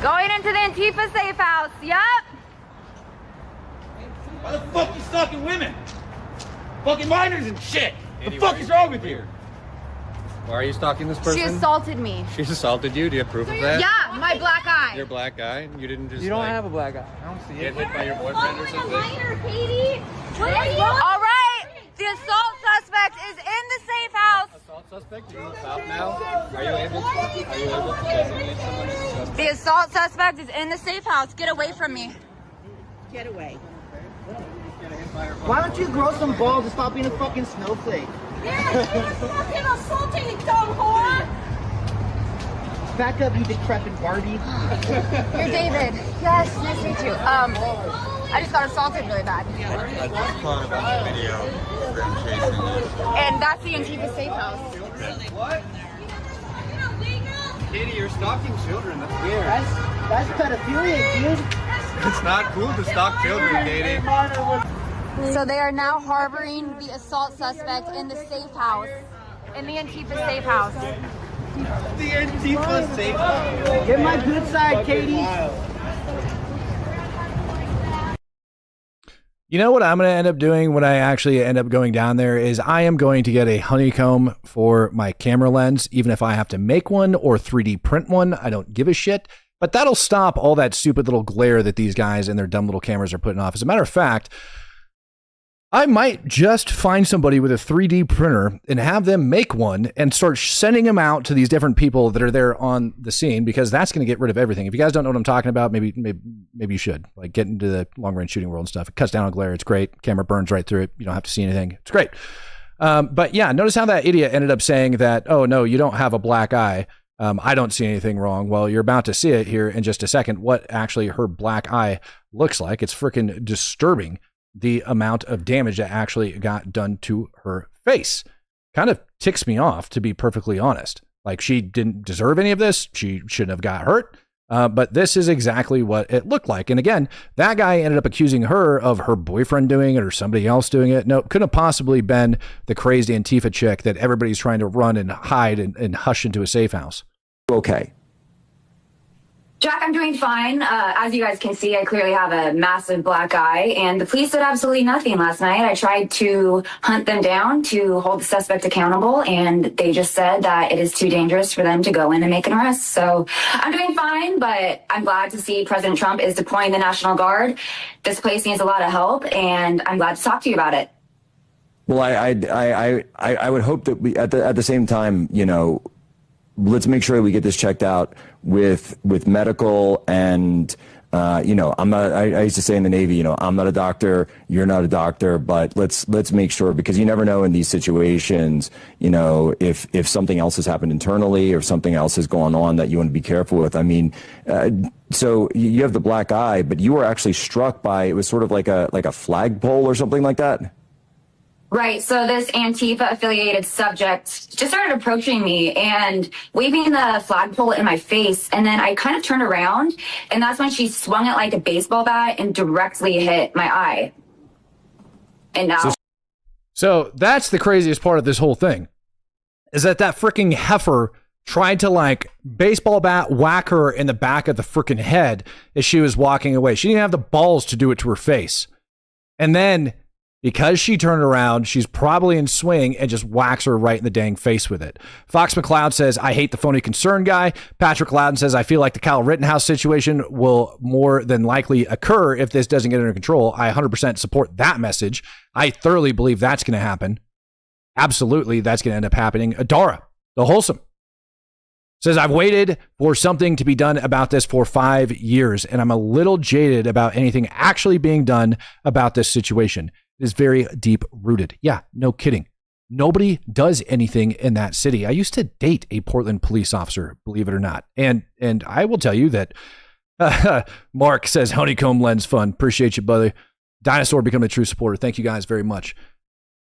Going into the Antifa safe house. Yup. Why the fuck you stalking women? Fucking minors and shit. What the fuck is wrong with you? Why are you stalking this person? She assaulted me. She assaulted you? Do you have proof of that? Yeah, my black eye. Your black eye? You didn't just. You don't have a black eye. I don't see get it. hit by your boyfriend or something? Minor, Katie. What are you? All right. The assault suspect is in the safe house. Assault suspect? Are you a cop now? Are you able to designate someone as a suspect? The assault suspect is in the safe house. Get away from me. Get away. Why don't you grow some balls and stop being a fucking snowflake? Yeah, you're fucking assaulting, you dumb whore! Back up, you decrepit Barbie. You're David. Yes, nice to meet you. I just got assaulted really bad. I just caught about the video of them chasing us. And that's the Antifa safe house. What? Katie, you're stalking children. That's weird. That's pedophilia, dude. It's not cool to stalk children, Katie. So they are now harboring the assault suspect in the safe house. In the Antifa safe house. The Antifa safe house. Get my good side, Katie. You know what I'm going to end up doing when I actually end up going down there is I am going to get a honeycomb for my camera lens, even if I have to make one or 3D print one. I don't give a shit. But that'll stop all that stupid little glare that these guys and their dumb little cameras are putting off. As a matter of fact, I might just find somebody with a 3D printer and have them make one and start sending them out to these different people that are there on the scene, because that's going to get rid of everything. If you guys don't know what I'm talking about, maybe you should like get into the long range shooting world and stuff. It cuts down on glare. It's great. Camera burns right through it. You don't have to see anything. It's great. But yeah, notice how that idiot ended up saying that, oh no, you don't have a black eye. I don't see anything wrong. Well, you're about to see it here in just a second, what actually her black eye looks like. It's freaking disturbing. The amount of damage that actually got done to her face kind of ticks me off, to be perfectly honest. Like, she didn't deserve any of this. She shouldn't have got hurt. But this is exactly what it looked like. And again, that guy ended up accusing her of her boyfriend doing it or somebody else doing it. No, it couldn't have possibly been the crazy Antifa chick that everybody's trying to run and hide and hush into a safe house. Okay. Jack, I'm doing fine. As you guys can see, I clearly have a massive black eye, and the police did absolutely nothing last night. I tried to hunt them down to hold the suspect accountable, and they just said that it is too dangerous for them to go in and make an arrest. So I'm doing fine, but I'm glad to see President Trump is deploying the National Guard. This place needs a lot of help, and I'm glad to talk to you about it. Well, I would hope that we, at the same time, you know, let's make sure that we get this checked out with medical and, you know, I used to say in the Navy, you know, I'm not a doctor, you're not a doctor, but let's make sure, because you never know in these situations, you know, if something else has happened internally or something else is going on that you want to be careful with. I mean, so you have the black eye, but you were actually struck by, it was sort of like a flagpole or something like that. Right. So this Antifa affiliated subject just started approaching me and waving the flagpole in my face. And then I kind of turned around, and that's when she swung it like a baseball bat and directly hit my eye. And now. So that's the craziest part of this whole thing, is that freaking heifer tried to like baseball bat whack her in the back of the freaking head as she was walking away. She didn't have the balls to do it to her face. And then, because she turned around, she's probably in swing and just whacks her right in the dang face with it. Fox McCloud says, I hate the phony concern guy. Patrick Loudon says, I feel like the Kyle Rittenhouse situation will more than likely occur if this doesn't get under control. I 100% support that message. I thoroughly believe that's going to happen. Absolutely, that's going to end up happening. Adara, the wholesome, says, I've waited for something to be done about this for 5 years, and I'm a little jaded about anything actually being done about this situation. It is very deep rooted. Yeah, no kidding. Nobody does anything in that city. I used to date a Portland police officer, believe it or not. And I will tell you that Mark says honeycomb lens fun. Appreciate you, buddy. Dinosaur becoming a true supporter. Thank you guys very much.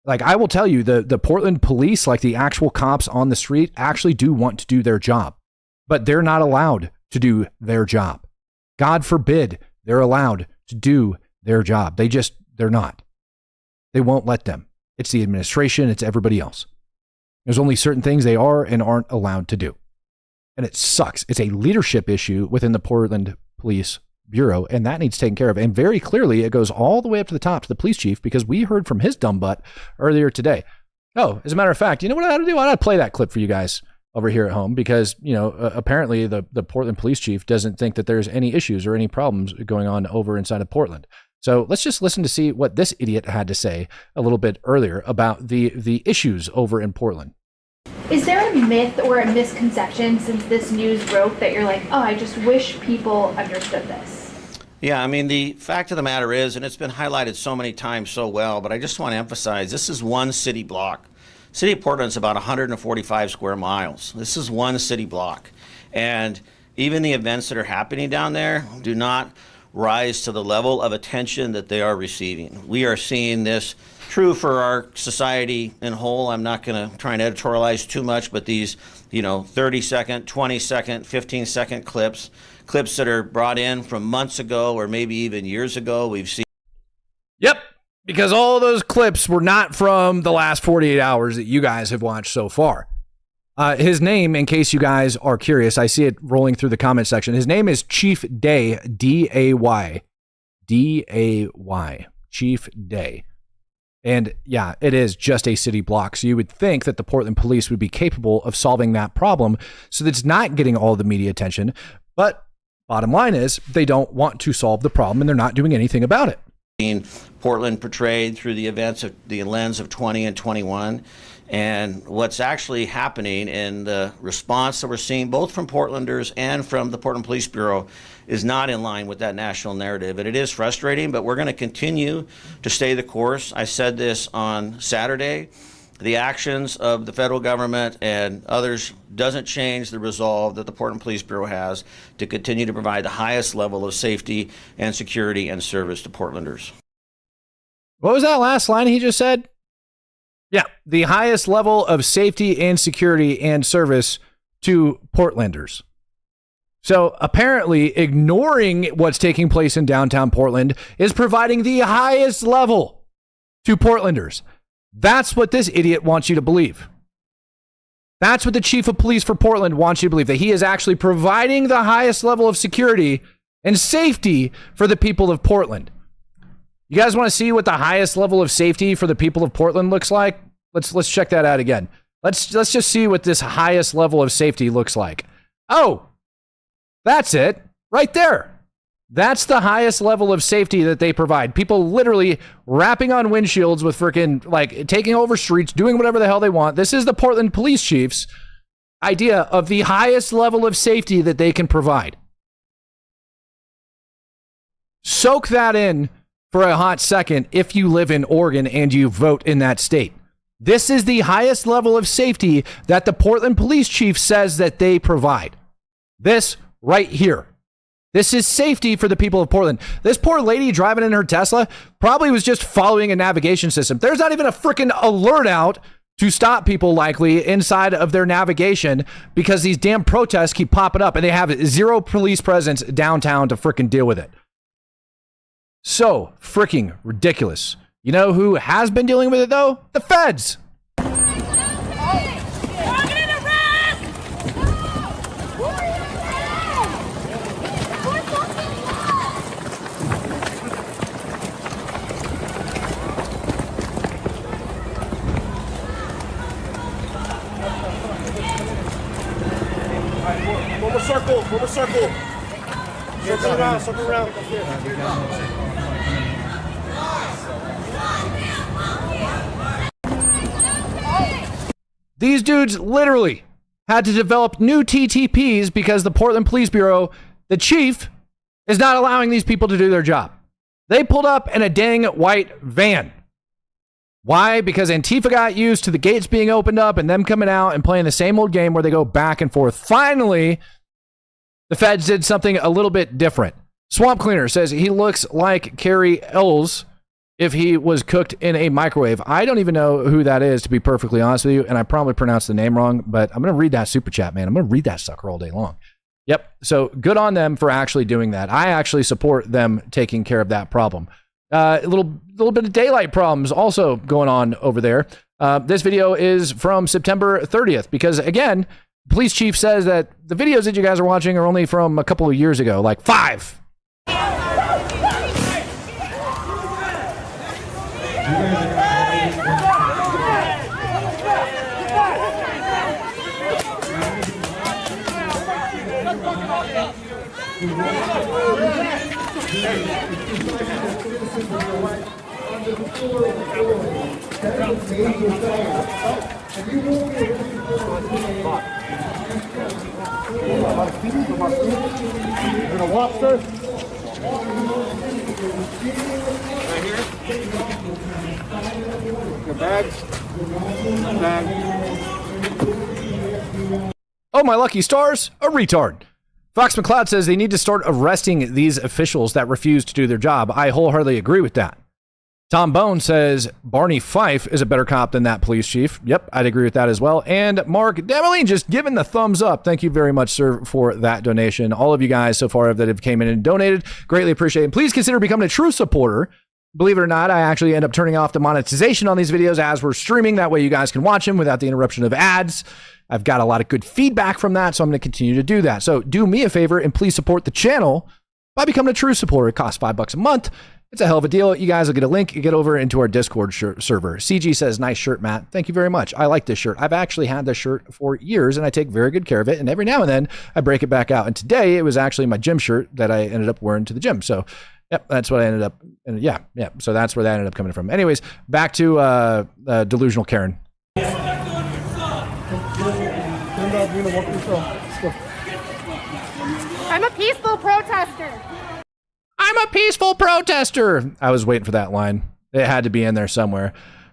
Like, I will tell you, the Portland police, like the actual cops on the street, actually do want to do their job, but they're not allowed to do their job. God forbid they're allowed to do their job. They're not. They won't let them. It's the administration. It's everybody else. There's only certain things they are and aren't allowed to do. And it sucks. It's a leadership issue within the Portland Police Bureau, and that needs taken care of. And very clearly, it goes all the way up to the top to the police chief, because we heard from his dumb butt earlier today. Oh, as a matter of fact, you know what I ought to do? I ought to play that clip for you guys over here at home, because, you know, apparently the Portland police chief doesn't think that there's any issues or any problems going on over inside of Portland. So let's just listen to see what this idiot had to say a little bit earlier about the issues over in Portland. Is there a myth or a misconception since this news broke that you're like, oh, I just wish people understood this? Yeah, I mean, the fact of the matter is, and it's been highlighted so many times so well, but I just want to emphasize, this is one city block. City of Portland's about 145 square miles. This is one city block. And even the events that are happening down there do not rise to the level of attention that they are receiving. We are seeing this true for our society in whole. I'm not going to try and editorialize too much, but these, 30-second, 20-second, 15-second clips that are brought in from months ago or maybe even years ago, we've seen. Yep, because all those clips were not from the last 48 hours that you guys have watched so far. His name, in case you guys are curious, I see it rolling through the comment section. His name is Chief Day, D-A-Y. D-A-Y. Chief Day. And yeah, it is just a city block. So you would think that the Portland police would be capable of solving that problem so that it's not getting all the media attention. But bottom line is, they don't want to solve the problem and they're not doing anything about it. Portland portrayed through the events of the lens of 20 and 21. And what's actually happening in the response that we're seeing both from Portlanders and from the Portland Police Bureau is not in line with that national narrative. And it is frustrating, but we're going to continue to stay the course. I said this on Saturday. The actions of the federal government and others doesn't change the resolve that the Portland Police Bureau has to continue to provide the highest level of safety and security and service to Portlanders. What was that last line he just said? Yeah, the highest level of safety and security and service to Portlanders. So apparently ignoring what's taking place in downtown Portland is providing the highest level to Portlanders. That's what this idiot wants you to believe. That's what the chief of police for Portland wants you to believe, that he is actually providing the highest level of security and safety for the people of Portland. You guys want to see what the highest level of safety for the people of Portland looks like? Let's check that out again. Let's just see what this highest level of safety looks like. Oh, that's it right there. That's the highest level of safety that they provide. People literally rapping on windshields with freaking, like, taking over streets, doing whatever the hell they want. This is the Portland police chief's idea of the highest level of safety that they can provide. Soak that in for a hot second if you live in Oregon and you vote in that state. This is the highest level of safety that the Portland police chief says that they provide. This right here. This is safety for the people of Portland. This poor lady driving in her Tesla probably was just following a navigation system. There's not even a freaking alert out to stop people likely inside of their navigation because these damn protests keep popping up and they have zero police presence downtown to freaking deal with it. So freaking ridiculous. You know who has been dealing with it though? The feds. One more circle, one more circle. Circle around. These dudes literally had to develop new TTPs because the Portland Police Bureau, the chief, is not allowing these people to do their job. They pulled up in a dang white van. Why? Because Antifa got used to the gates being opened up and them coming out and playing the same old game where they go back and forth. Finally, the feds did something a little bit different. Swamp Cleaner says he looks like Carrie Ells if he was cooked in a microwave. I don't even know who that is, to be perfectly honest with you, and I probably pronounced the name wrong, but I'm going to read that super chat, man. I'm going to read that sucker all day long. Yep, so good on them for actually doing that. I actually support them taking care of that problem. A little bit of daylight problems also going on over there. This video is from September 30th because, again, police chief says that the videos that you guys are watching are only from a couple of years ago, like 5. Gonna walk, sir? Right here. Your bags. Oh, my lucky stars, a retard. Fox McCloud says they need to start arresting these officials that refuse to do their job. I wholeheartedly agree with that. Tom Bone says Barney Fife is a better cop than that police chief. Yep, I'd agree with that as well. And Mark Dameline just giving the thumbs up. Thank you very much, sir, for that donation. All of you guys so far that have came in and donated, greatly appreciate it. Please consider becoming a true supporter. Believe it or not, I actually end up turning off the monetization on these videos as we're streaming. That way you guys can watch them without the interruption of ads. I've got a lot of good feedback from that, so I'm going to continue to do that. So do me a favor and please support the channel by becoming a true supporter. It costs $5 a month. It's a hell of a deal. You guys will get a link. You get over into our Discord server. CG says, nice shirt, Matt. Thank you very much. I like this shirt. I've actually had this shirt for years, and I take very good care of it. And every now and then, I break it back out. And today, it was actually my gym shirt that I ended up wearing to the gym. So, yep, that's what I ended up. And yeah. So that's where that ended up coming from. Anyways, back to delusional Karen. I'm a peaceful protester. I'm a peaceful protester. I was waiting for that line. It had to be in there somewhere.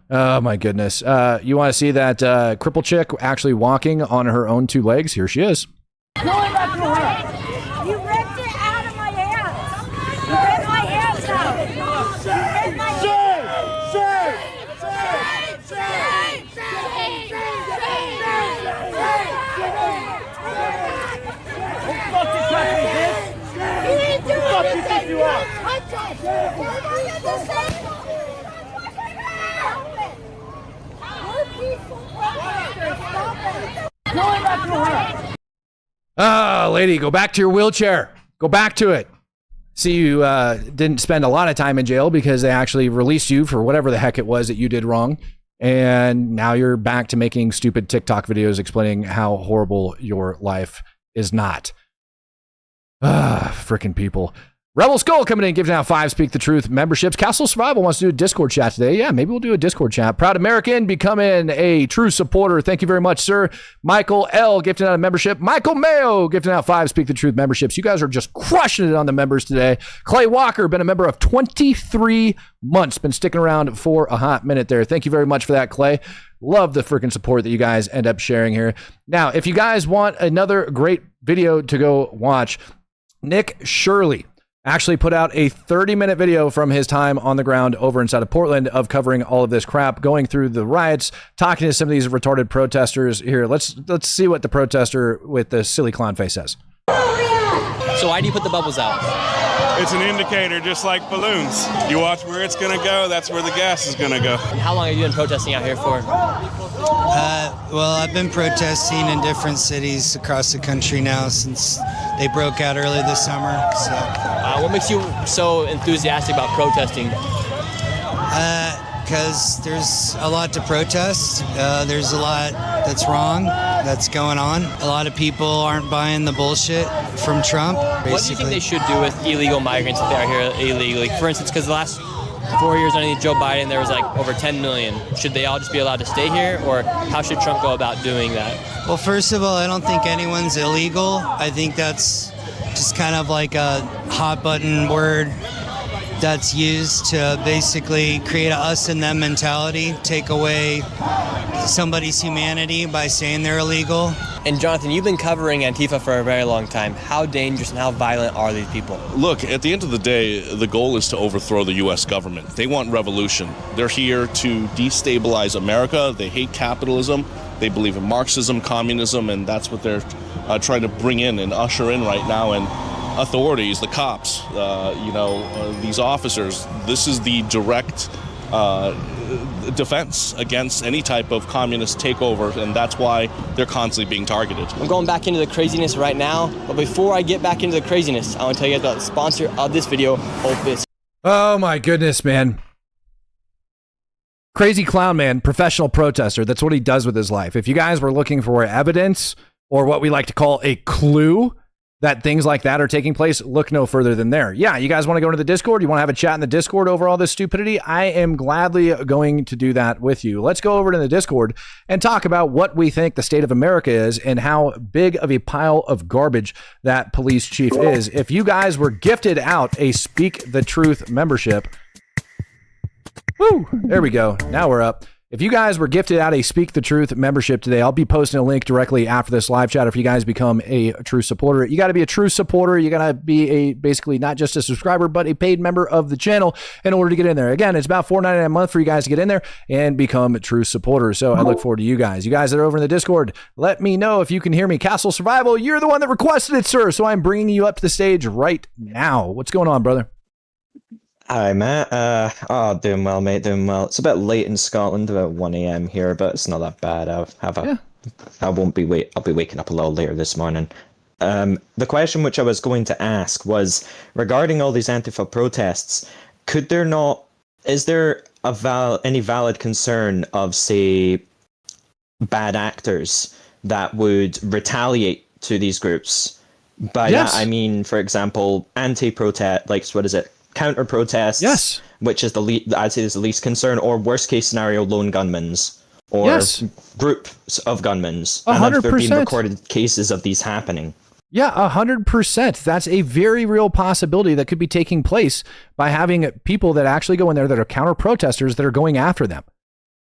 Oh my goodness. You want to see that cripple chick actually walking on her own 2 legs? Here she is. You ripped it out of my hands. You ripped my hands out. You ripped my Ah, lady, go back to your wheelchair. Go back to it. See, you didn't spend a lot of time in jail because they actually released you for whatever the heck it was that you did wrong. And now you're back to making stupid TikTok videos explaining how horrible your life is not. Ah, freaking people. Rebel Skull coming in, giving out 5 Speak the Truth memberships. Castle Survival wants to do a Discord chat today. Yeah, maybe we'll do a Discord chat. Proud American becoming a true supporter. Thank you very much, sir. Michael L. gifting out a membership. Michael Mayo gifting out 5 Speak the Truth memberships. You guys are just crushing it on the members today. Clay Walker, been a member of 23 months. Been sticking around for a hot minute there. Thank you very much for that, Clay. Love the freaking support that you guys end up sharing here. Now, if you guys want another great video to go watch, Nick Shirley actually put out a 30-minute video from his time on the ground over inside of Portland of covering all of this crap, going through the riots, talking to some of these retarded protesters. Here, let's see what the protester with the silly clown face says. So why do you put the bubbles out? It's an indicator, just like balloons. You watch where it's going to go, that's where the gas is going to go. And how long have you been protesting out here for? Well, I've been protesting in different cities across the country now since they broke out early this summer. So, what makes you so enthusiastic about protesting? Because there's a lot to protest. There's a lot that's wrong that's going on. A lot of people aren't buying the bullshit from Trump, basically. What do you think they should do with illegal migrants if they are here illegally? For instance, because the last 4 years underneath Joe Biden, there was like over 10 million. Should they all just be allowed to stay here, or how should Trump go about doing that? Well, first of all, I don't think anyone's illegal. I think that's just kind of like a hot button word that's used to basically create a us and them mentality, take away somebody's humanity by saying they're illegal. And Jonathan, you've been covering Antifa for a very long time. How dangerous and how violent are these people? Look, at the end of the day, the goal is to overthrow the U.S. government. They want revolution. They're here to destabilize America. They hate capitalism. They believe in Marxism, communism, and that's what they're trying to bring in and usher in right now. And authorities, the cops, these officers, this is the direct defense against any type of communist takeover, and that's why they're constantly being targeted. I'm going back into the craziness right now, but before I get back into the craziness, I want to tell you about the sponsor of this video, Opus. Oh my goodness, man. Crazy Clown Man, professional protester. That's what he does with his life. If you guys were looking for evidence, or what we like to call a clue, that things like that are taking place, look no further than there. Yeah, you guys want to go into the Discord? You want to have a chat in the Discord over all this stupidity? I am gladly going to do that with you. Let's go over to the Discord and talk about what we think the state of America is and how big of a pile of garbage that police chief is. If you guys were gifted out a Speak the Truth membership, woo, there we go. Now we're up. If you guys were gifted out a Speak the Truth membership today, I'll be posting a link directly after this live chat. If you guys become a true supporter, you got to be a true supporter. You got to be basically not just a subscriber, but a paid member of the channel in order to get in there. Again, it's about $4.99 a month for you guys to get in there and become true supporters. So I look forward to you guys. You guys that are over in the Discord, let me know if you can hear me. Castle Survival, you're the one that requested it, sir. So I'm bringing you up to the stage right now. What's going on, brother? Hi, Matt. Doing well, mate. Doing well. It's a bit late in Scotland, about 1 a.m. here, but it's not that bad. I'll be waking up a little later this morning. The question which I was going to ask was regarding all these Antifa protests. Is there any valid concern of, say, bad actors that would retaliate to these groups? By that, I mean, for example, anti-protest, counter-protests, yes, which is I'd say is the least concern, or worst case scenario, lone gunmen's, or groups of gunmen's. 100%. And there have been recorded cases of these happening. Yeah, 100%. That's a very real possibility that could be taking place by having people that actually go in there that are counter-protesters that are going after them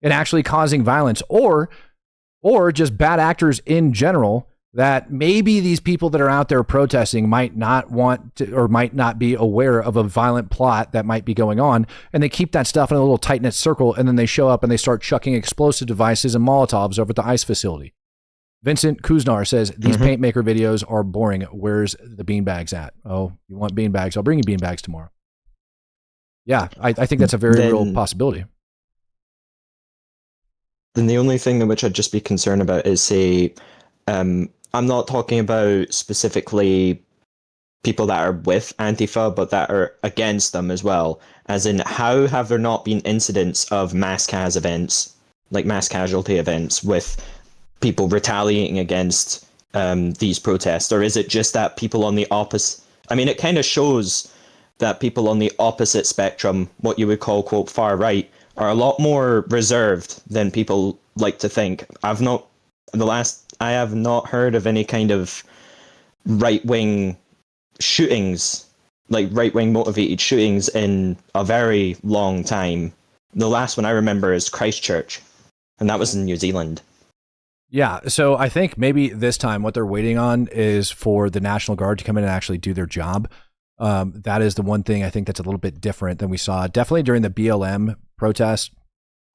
and actually causing violence, or just bad actors in general, that maybe these people that are out there protesting might not want to, or might not be aware of a violent plot that might be going on. And they keep that stuff in a little tight-knit circle. And then they show up and they start chucking explosive devices and Molotovs over at the ICE facility. Vincent Kuznar says, these paint maker videos are boring. Where's the beanbags at? Oh, you want beanbags? I'll bring you beanbags tomorrow. Yeah, I think that's a very real possibility. Then the only thing that which I'd just be concerned about is, say, I'm not talking about specifically people that are with Antifa, but that are against them as well. As in, how have there not been incidents of mass events, like mass casualty events, with people retaliating against these protests? Or is it just that people on the opposite... I mean, it kind of shows that people on the opposite spectrum, what you would call, quote, far right, are a lot more reserved than people like to think. I have not heard of any kind of right-wing shootings, like right-wing motivated shootings, in a very long time. The last one I remember is Christchurch, and that was in New Zealand. Yeah, so I think maybe this time what they're waiting on is for the National Guard to come in and actually do their job. That is the one thing I think that's a little bit different than we saw definitely during the BLM protest,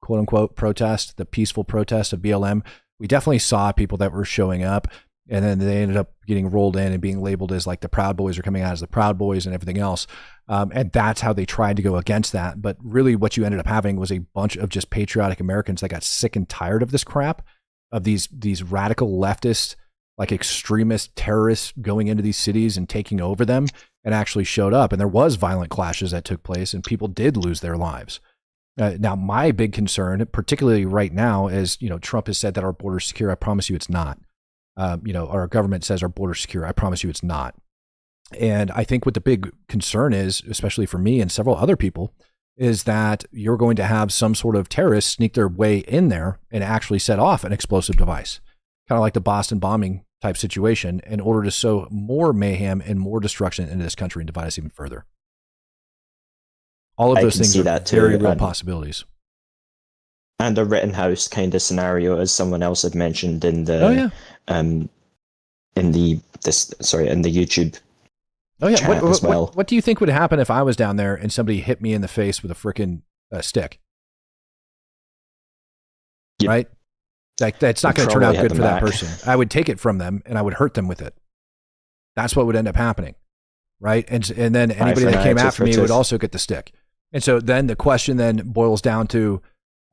quote unquote protest, the peaceful protest of BLM. We definitely saw people that were showing up, and then they ended up getting rolled in and being labeled as like the Proud Boys, are coming out as the Proud Boys and everything else. And that's how they tried to go against that. But really what you ended up having was a bunch of just patriotic Americans that got sick and tired of this crap, of these radical leftist, like extremist terrorists going into these cities and taking over them, and actually showed up. And there was violent clashes that took place, and people did lose their lives. Now, my big concern, particularly right now, is, Trump has said that our border's secure. I promise you it's not. Our government says our border's secure. I promise you it's not. And I think what the big concern is, especially for me and several other people, is that you're going to have some sort of terrorist sneak their way in there and actually set off an explosive device, kind of like the Boston bombing type situation, in order to sow more mayhem and more destruction into this country and divide us even further. All of those things are very real possibilities. And a Rittenhouse kind of scenario, as someone else had mentioned in the in the YouTube. Oh yeah. Chat as well. What do you think would happen if I was down there and somebody hit me in the face with a frickin' stick? Right? Like, that's not going to turn out good for that person. I would take it from them and I would hurt them with it. That's what would end up happening. Right? And then anybody that came after me would also get the stick. And so then the question then boils down to,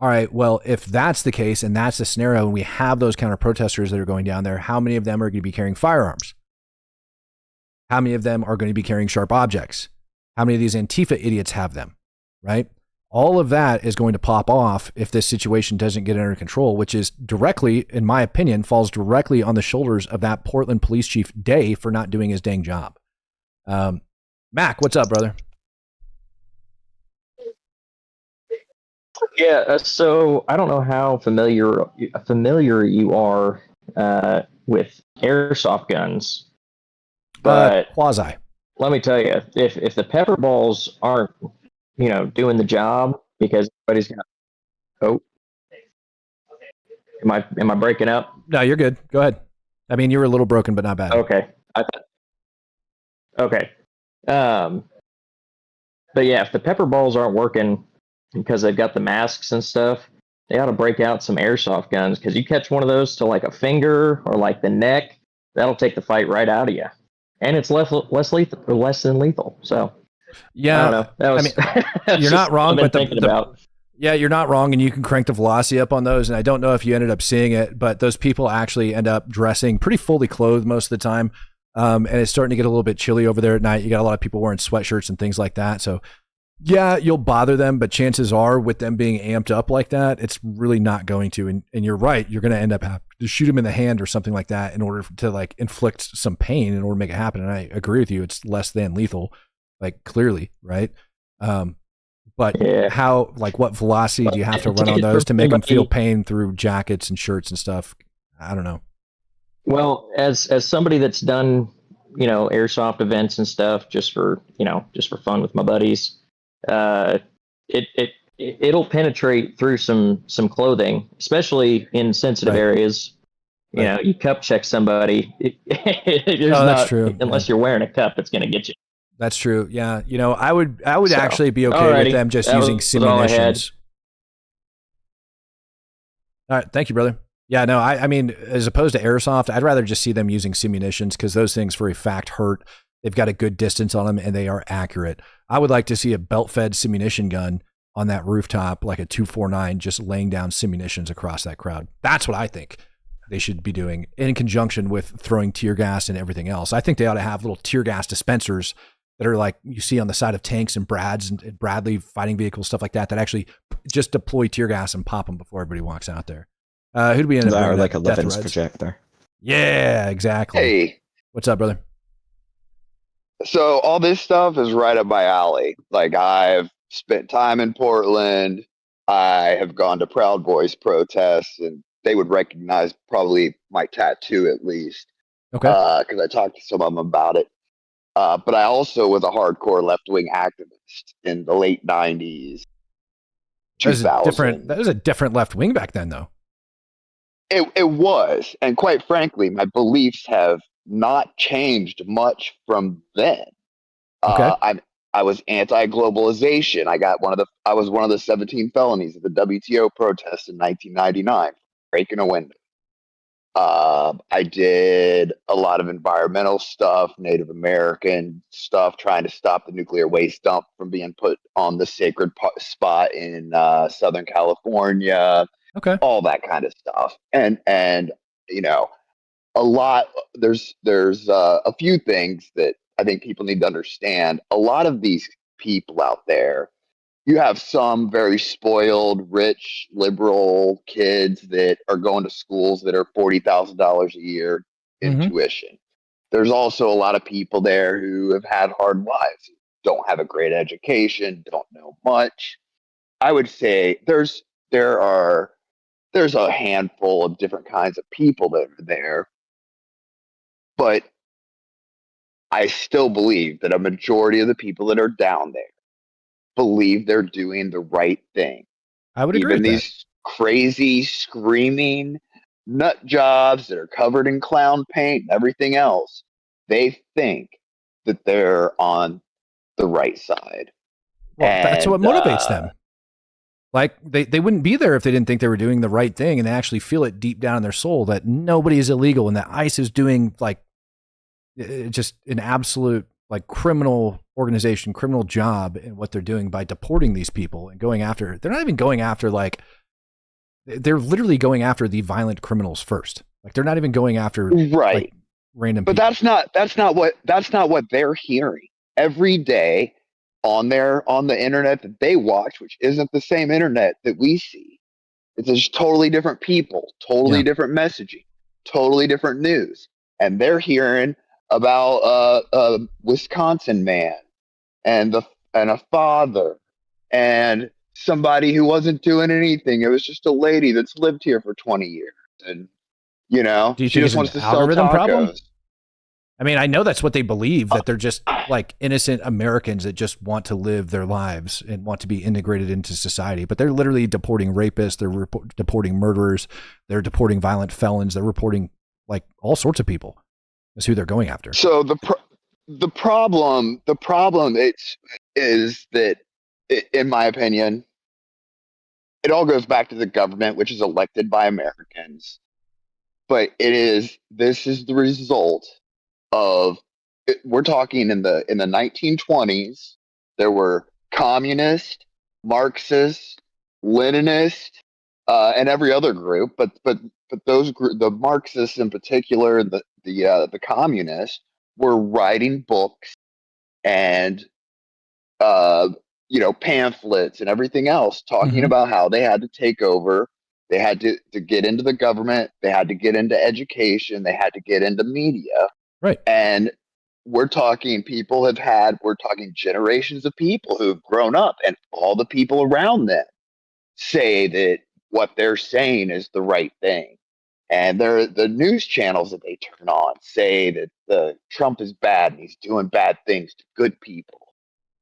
all right, well, if that's the case and that's the scenario, and we have those counter protesters that are going down there, how many of them are going to be carrying firearms? How many of them are going to be carrying sharp objects? How many of these Antifa idiots have them? Right? All of that is going to pop off if this situation doesn't get under control, which is directly, in my opinion, falls directly on the shoulders of that Portland police chief Day for not doing his dang job. Mac, what's up, brother? Yeah, so I don't know how familiar you are with airsoft guns, but quasi. Let me tell you, if the pepper balls aren't doing the job, because everybody's got... Oh, am I breaking up? No, you're good. Go ahead. I mean, you were a little broken, but not bad. Okay. Okay. But yeah, if the pepper balls aren't working because they've got the masks and stuff, they ought to break out some airsoft guns, because you catch one of those to like a finger or like the neck, that'll take the fight right out of you. And it's less than lethal. So yeah, I don't know. You're not wrong, but you're not wrong, and you can crank the velocity up on those. And I don't know if you ended up seeing it, but those people actually end up dressing pretty fully clothed most of the time. And it's starting to get a little bit chilly over there at night. You got a lot of people wearing sweatshirts and things like that. So yeah, you'll bother them, but chances are with them being amped up like that, it's really not going to. And you're right. You're going to end up having to shoot them in the hand or something like that in order to like inflict some pain in order to make it happen. And I agree with you. It's less than lethal, like clearly. Right. But how, like, what velocity do you have to run on those to make them feel pain through jackets and shirts and stuff? I don't know. Well, as somebody that's done, airsoft events and stuff just for fun with my buddies, it'll penetrate through some clothing, especially in sensitive areas. You cup check somebody. That's true. Unless you're wearing a cup, it's going to get you. That's true. Yeah. I would actually be okay with them just using simunitions. All right. Thank you, brother. Yeah, no, I mean, as opposed to airsoft, I'd rather just see them using simunitions, because those things for a fact hurt. They've got a good distance on them and they are accurate. I would like to see a belt-fed simunition gun on that rooftop, like a 249, just laying down simunitions across that crowd. That's what I think. they should be doing in conjunction with throwing tear gas and everything else. I think they ought to have little tear gas dispensers that are like you see on the side of tanks and Brads and Bradley fighting vehicles, stuff like that, that actually just deploy tear gas and pop them before everybody walks out there. Who do we end up doing? Like a Death Levins Reds? projector. Yeah, exactly. Hey. What's up, brother? So all this stuff is right up my alley. Like I've spent time in Portland. I have gone to Proud Boys protests, and they would recognize probably my tattoo at least. Okay. Because I talked to some of them about it. But I also was a hardcore left-wing activist in the late 90s, 2000. That was a different left wing back then, though. It was, and quite frankly, my beliefs have not changed much from then. Okay. I was anti-globalization. I was one of the 17 felonies at the WTO protests in 1999, breaking a window. I did a lot of environmental stuff, Native American stuff, trying to stop the nuclear waste dump from being put on the sacred spot in Southern California. Okay. All that kind of stuff. And you know, there's a few things that I think people need to understand. A lot of these people out there, you have some very spoiled, rich, liberal kids that are going to schools that are $40,000 a year in tuition. There's also a lot of people there who have had hard lives, don't have a great education, don't know much. I would say there's a handful of different kinds of people that are there, but I still believe that a majority of the people that are down there believe they're doing the right thing. I would agree Even with these crazy, screaming nut jobs that are covered in clown paint and everything else, they think that they're on the right side. Well, that's what motivates them. Like they wouldn't be there if they didn't think they were doing the right thing, and they actually feel it deep down in their soul that nobody is illegal and that ICE is doing like just an absolute like criminal organization, criminal job in what they're doing by deporting these people and going after. They're not even going after they're literally going after the violent criminals first. Like they're not even going after like, random. But people. that's not what they're hearing every day on the internet that they watch, which isn't the same internet that we see. It's just totally different people, totally different messaging, totally different news, and they're hearing about a Wisconsin man and a father and somebody who wasn't doing anything. It was just a lady that's lived here for 20 years, and Do you she think just it's wants an to sell algorithm tacos. problem? I mean, I know that's what they believe, that they're just like innocent Americans that just want to live their lives and want to be integrated into society. But they're literally deporting rapists. They're deporting murderers. They're deporting violent felons. They're reporting like all sorts of people. That's who they're going after. So the problem is that, in my opinion, it all goes back to the government, which is elected by Americans. But this is the result of, we're talking in the 1920s, there were communist, Marxist, Leninist, and every other group, but the Marxists in particular, the communists were writing books and pamphlets and everything else talking about how they had to take over. They had to get into the government. They had to get into education. They had to get into media. Right. And we're talking generations of people who've grown up, and all the people around them say that what they're saying is the right thing. And the news channels that they turn on say that the Trump is bad and he's doing bad things to good people.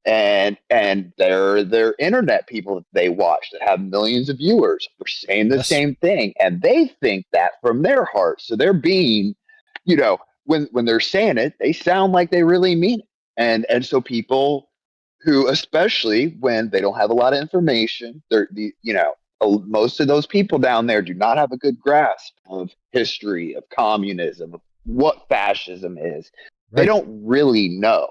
And they're internet people that they watch that have millions of viewers are saying the same thing, and they think that from their heart. So they're being, when they're saying it, they sound like they really mean it. And so people who, especially when they don't have a lot of information, most of those people down there do not have a good grasp of history, of communism, of what fascism is. Right. They don't really know.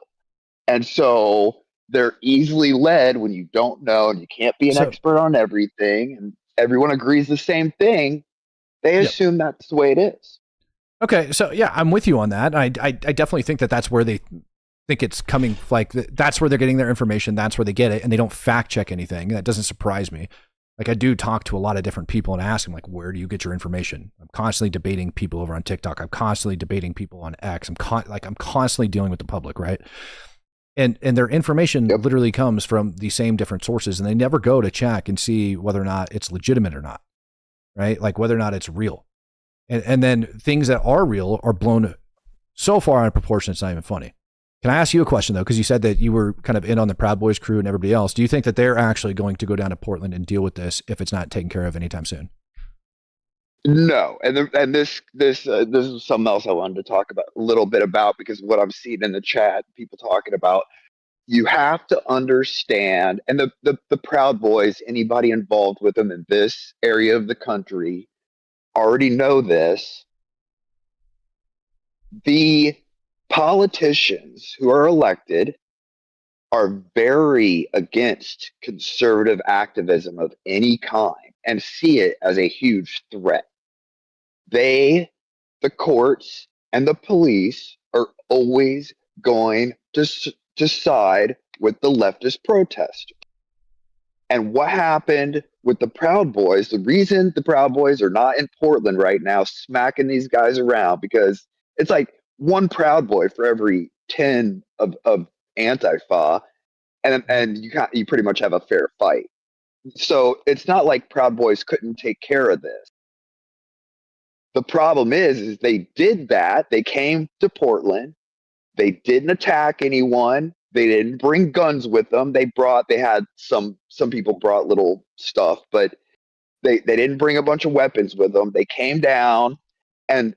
And so they're easily led when you don't know and you can't be an expert on everything and everyone agrees the same thing. They assume that's the way it is. Okay, so yeah, I'm with you on that. I definitely think that that's where they think it's coming. Like that's where they're getting their information. That's where they get it, and they don't fact check anything. That doesn't surprise me. Like I do talk to a lot of different people and ask them like, where do you get your information? I'm constantly debating people over on TikTok. I'm constantly debating people on X. I'm constantly dealing with the public, right? And their information literally comes from the same different sources, and they never go to check and see whether or not it's legitimate or not, right? Like whether or not it's real. And then things that are real are blown so far out of proportion, it's not even funny. Can I ask you a question, though? Because you said that you were kind of in on the Proud Boys crew and everybody else. Do you think that they're actually going to go down to Portland and deal with this if it's not taken care of anytime soon? No, and this is something else I wanted to talk about a little bit about, because what I'm seeing in the chat, people talking about, you have to understand, and the Proud Boys, anybody involved with them in this area of the country already know this. The politicians who are elected are very against conservative activism of any kind and see it as a huge threat. The courts and the police are always going to side with the leftist protesters. And what happened with the Proud Boys, the reason the Proud Boys are not in Portland right now smacking these guys around, because it's like one Proud Boy for every 10 of Antifa, and you pretty much have a fair fight. So it's not like Proud Boys couldn't take care of this. The problem is they did that. They came to Portland. They didn't attack anyone. They didn't bring guns with them. They had some people brought little stuff, but they didn't bring a bunch of weapons with them. They came down and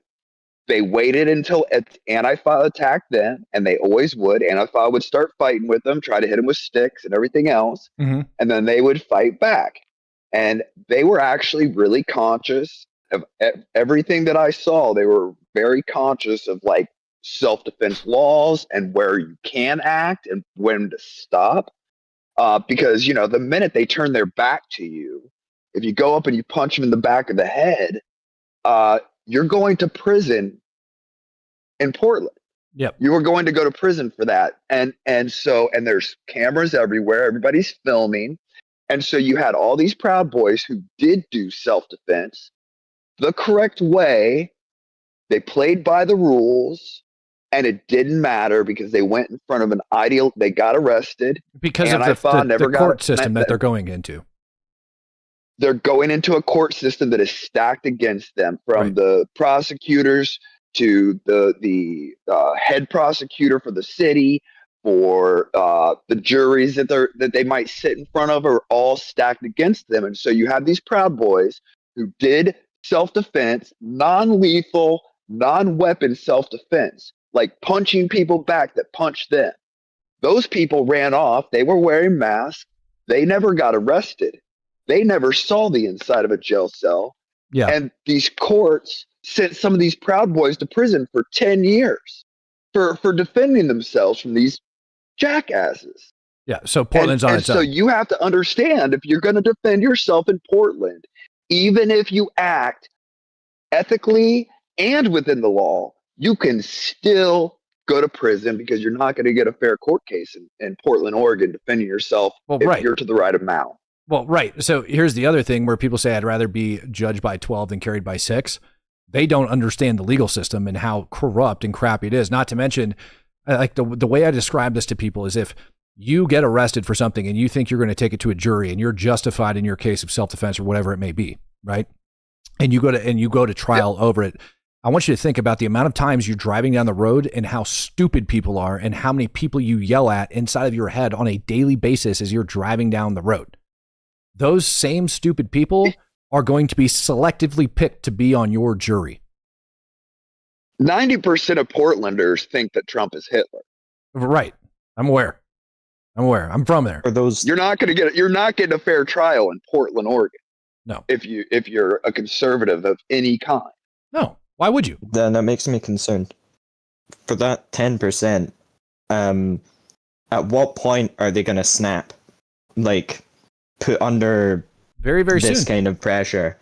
they waited until Antifa attacked them, and they always would. Antifa would start fighting with them, try to hit them with sticks and everything else, and then they would fight back. And they were actually really conscious of everything that I saw. They were very conscious of like self-defense laws and where you can act and when to stop, because the minute they turn their back to you, if you go up and you punch them in the back of the head, you're going to prison in Portland. Yep. You are going to go to prison for that. And there's cameras everywhere, everybody's filming, and so you had all these Proud Boys who did do self-defense the correct way. They played by the rules. And it didn't matter because they went in front of an ideal. They got arrested because of the court system that they're going into. They're going into a court system that is stacked against them, from the prosecutors to the head prosecutor for the city, for the juries that they might sit in front of, are all stacked against them. And so you have these Proud Boys who did self-defense, non-lethal, non-weapon self-defense, like punching people back that punched them. Those people ran off. They were wearing masks. They never got arrested. They never saw the inside of a jail cell. Yeah. And these courts sent some of these Proud Boys to prison for 10 years for defending themselves from these jackasses. Yeah. So Portland's on its own. So you have to understand, if you're going to defend yourself in Portland, even if you act ethically and within the law, you can still go to prison, because you're not going to get a fair court case in Portland, Oregon, defending yourself if you're to the right amount. Well, right. So here's the other thing where people say I'd rather be judged by 12 than carried by 6. They don't understand the legal system and how corrupt and crappy it is. Not to mention, like the way I describe this to people is, if you get arrested for something and you think you're going to take it to a jury and you're justified in your case of self-defense or whatever it may be, right? And you go to trial over it. I want you to think about the amount of times you're driving down the road and how stupid people are and how many people you yell at inside of your head on a daily basis as you're driving down the road. Those same stupid people are going to be selectively picked to be on your jury. 90% of Portlanders think that Trump is Hitler. Right. I'm aware. I'm from there. You're not getting a fair trial in Portland, Oregon. No. If you're a conservative of any kind. No. Why would you? Then that makes me concerned. For that 10%, at what point are they going to snap? Like, put under very this soon. Kind of pressure?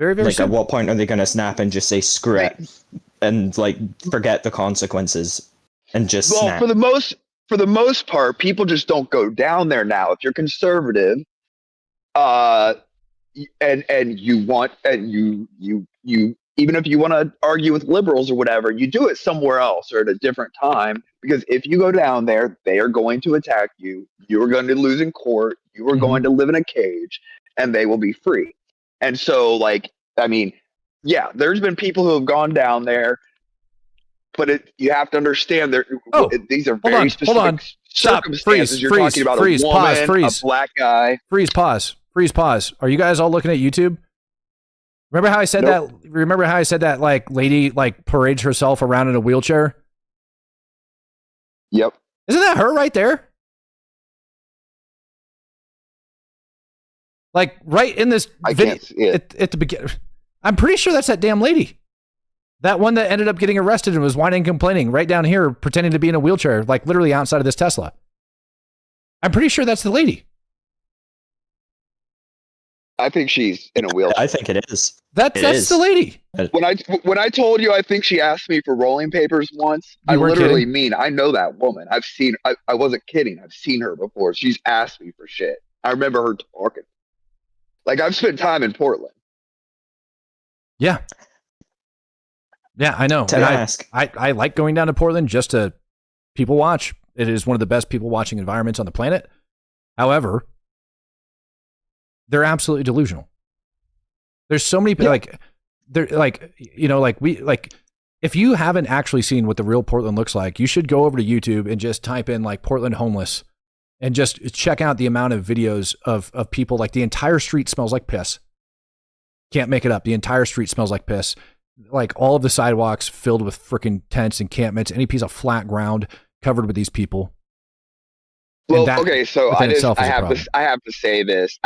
Very, very like, soon. at what point are they going to snap and just say screw it and like forget the consequences and just snap? For the most part, people just don't go down there now. If you're conservative, and you want, and you even if you want to argue with liberals or whatever, you do it somewhere else or at a different time, because if you go down there, they are going to attack you. You are going to lose in court. You are going to live in a cage, and they will be free. And so, like, I mean, yeah, there's been people who have gone down there, but you have to understand these are very specific circumstances. You're talking about a woman, a black guy. Freeze, pause. Are you guys all looking at YouTube? Remember how I said that? Remember how I said that, like, lady, like, parades herself around in a wheelchair? Yep. Isn't that her right there? Like, right in this video at the beginning. I'm pretty sure that's that damn lady. That one that ended up getting arrested and was whining and complaining right down here, pretending to be in a wheelchair, like literally outside of this Tesla. I'm pretty sure that's the lady. I think she's in a wheelchair. I think it is. That's the lady. When I told you, I think she asked me for rolling papers once. I literally mean, I know that woman. I've seen. I wasn't kidding. I've seen her before. She's asked me for shit. I remember her talking. Like, I've spent time in Portland. Yeah. Yeah, I know. I like going down to Portland just to people watch. It is one of the best people watching environments on the planet. However, they're absolutely delusional. There's so many they're like, you know, like if you haven't actually seen what the real Portland looks like, you should go over to YouTube and just type in like Portland homeless and just check out the amount of videos of people. Like, the entire street smells like piss. Can't make it up. The entire street smells like piss. Like, all of the sidewalks filled with freaking tents, encampments, any piece of flat ground covered with these people. Well, okay, so I have to say this.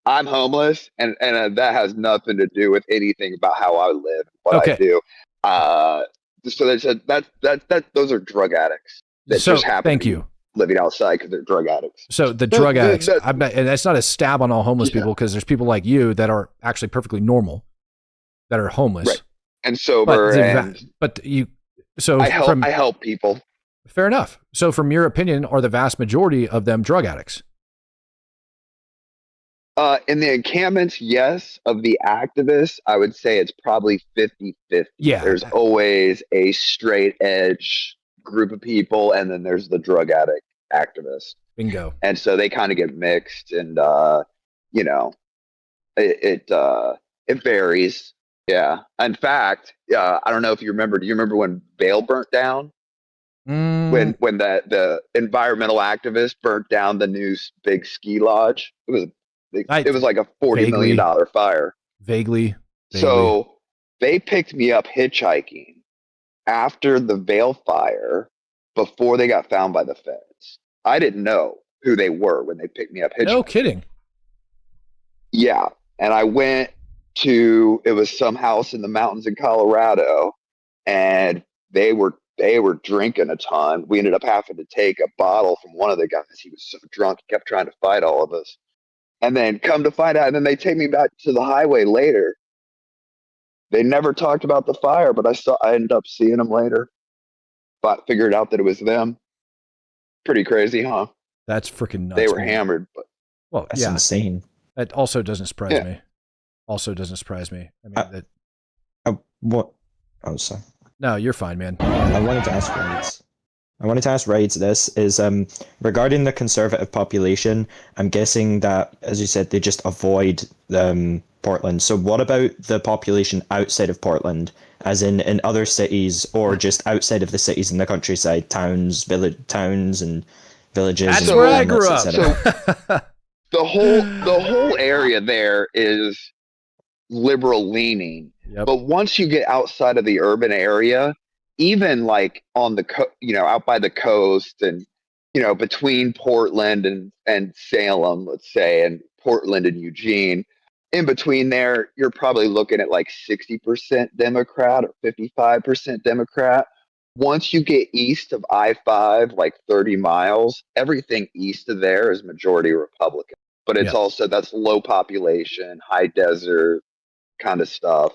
I'm homeless, and that has nothing to do with anything about how I live, what I do. So those are drug addicts that just happen to be living outside because they're drug addicts. So the drug addicts, and that's not a stab on all homeless people, because there's people like you that are actually perfectly normal that are homeless, right, and sober, I help people. Fair enough. So from your opinion, are the vast majority of them drug addicts? In the encampments, yes. Of the activists, I would say it's probably 50-50. Yeah. There's always a straight edge group of people, and then there's the drug addict activists. Bingo. And so they kind of get mixed, and you know, it varies. Yeah. In fact, I don't know if you remember. Do you remember when Vail burnt down? When the environmental activists burnt down the new big ski lodge? It was like a $40 million fire. Vaguely. So they picked me up hitchhiking after the Vail fire, before they got found by the feds. I didn't know who they were when they picked me up hitchhiking. No kidding. Yeah. And I went to, it was some house in the mountains in Colorado, and they were drinking a ton. We ended up having to take a bottle from one of the guys. He was so drunk, he kept trying to fight all of us. And then come to find out, and then they take me back to the highway later. They never talked about the fire, but I ended up seeing them later. But figured out that it was them. Pretty crazy, huh? That's freaking nuts. They were hammered, but that's insane. That also doesn't surprise me. I mean, what? Oh, sorry. No, you're fine, man. I wanted to ask Raids this is regarding the conservative population. I'm guessing that, as you said, they just avoid Portland. So what about the population outside of Portland, as in other cities, or just outside of the cities in the countryside, towns and villages? That's where I grew up. So the whole area there is liberal leaning. Yep. But once you get outside of the urban area, even like on the out by the coast, and between Portland and Salem, let's say, and Portland and Eugene, in between there, you're probably looking at like 60% Democrat or 55% Democrat. Once you get east of I-5, like 30 miles, everything east of there is majority Republican. But it's also, that's low population, high desert, kind of stuff.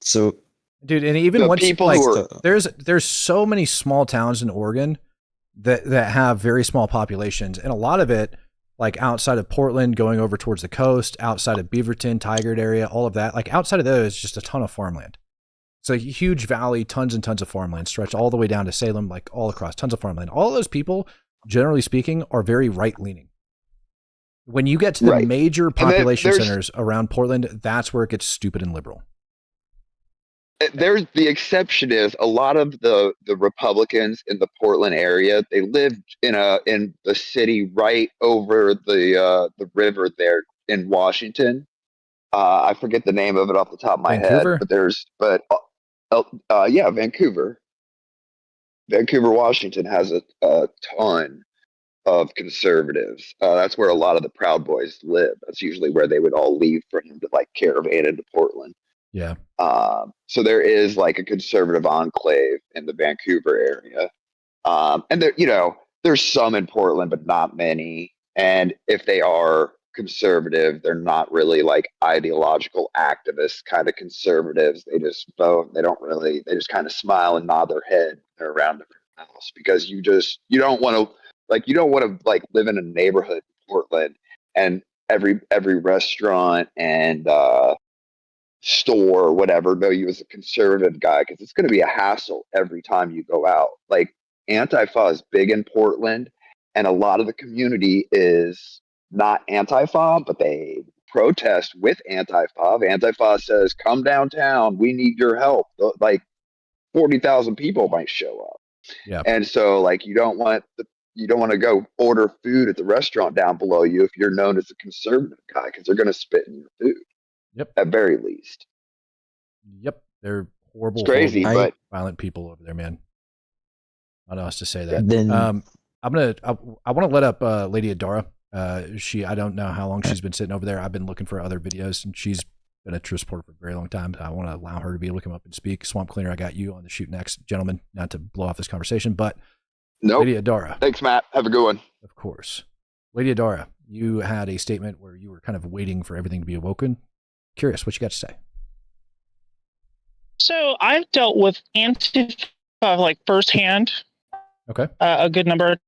So, dude, and even the once people like who are there's so many small towns in Oregon that have very small populations, and a lot of it like outside of Portland, going over towards the coast, outside of Beaverton, Tigard area, all of that, like outside of those, just a ton of farmland. It's a huge valley, tons and tons of farmland, stretched all the way down to Salem, like all across, tons of farmland. All of those people, generally speaking, are very right-leaning. When you get to the major population centers around Portland, that's where it gets stupid and liberal. There's the exception is a lot of the Republicans in the Portland area. They lived in the city right over the river there in Washington. I forget the name of it off the top of my Vancouver? head, yeah, Vancouver. Vancouver, Washington has a ton of conservatives. That's where a lot of the Proud Boys live. That's usually where they would all leave for him to like caravan into Portland. Yeah. So there is like a conservative enclave in the Vancouver area. And there, there's some in Portland, but not many. And if they are conservative, they're not really like ideological activist kind of conservatives. They just vote. They just kind of smile and nod their head. They're around the house because you don't want to live in a neighborhood in Portland and every restaurant and store or whatever know you as a conservative guy, because it's going to be a hassle every time you go out. Like Antifa is big in Portland, and a lot of the community is not Antifa, but they protest with Antifa. Antifa says, "Come downtown, we need your help." Like 40,000 people might show up. Yeah, and so like you don't want to go order food at the restaurant down below you if you're known as a conservative guy, because they're going to spit in your food. Yep. At very least. Yep. They're horrible, it's crazy, horrible, but violent people over there, man. I don't know how else to say that. Then, I want to let up Lady Adara. I don't know how long she's been sitting over there. I've been looking for other videos, and she's been a true supporter for a very long time. I want to allow her to be able to come up and speak. Swamp Cleaner, I got you on the shoot next, gentlemen. Not to blow off this conversation, but nope. Lady Adara. Thanks, Matt. Have a good one. Of course. Lady Adara, you had a statement where you were kind of waiting for everything to be awoken. Curious, what you got to say? So I've dealt with Antifa like firsthand. Okay. A good number of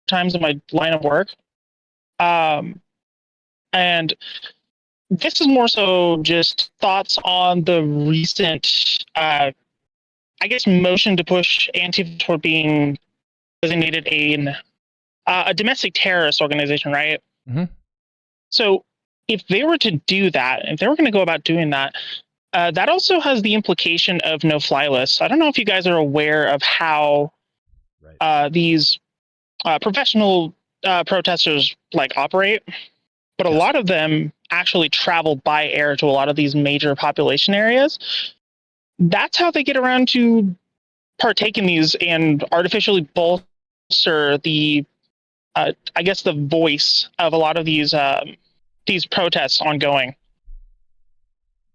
times in my line of work. And this is more so just thoughts on the recent, motion to push Antifa toward being designated a domestic terrorist organization, right? Mm-hmm. So if they were to do that, if they were going to go about doing that, that also has the implication of no-fly lists. I don't know if you guys are aware of how these professional protesters operate, but a lot of them actually travel by air to a lot of these major population areas. That's how they get around to partake in these and artificially bolster the voice of a lot of these protests ongoing.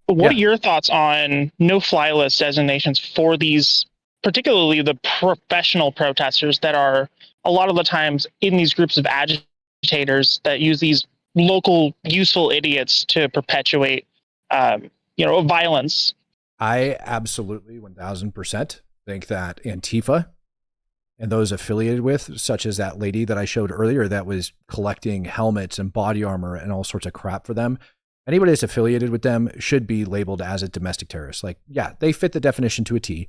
What are your thoughts on no-fly list designations for these, particularly the professional protesters that are a lot of the times in these groups of agitators that use these local useful idiots to perpetuate, violence? I absolutely 1000% think that Antifa and those affiliated with, such as that lady that I showed earlier that was collecting helmets and body armor and all sorts of crap for them, anybody that's affiliated with them should be labeled as a domestic terrorist. Like, yeah, they fit the definition to a T.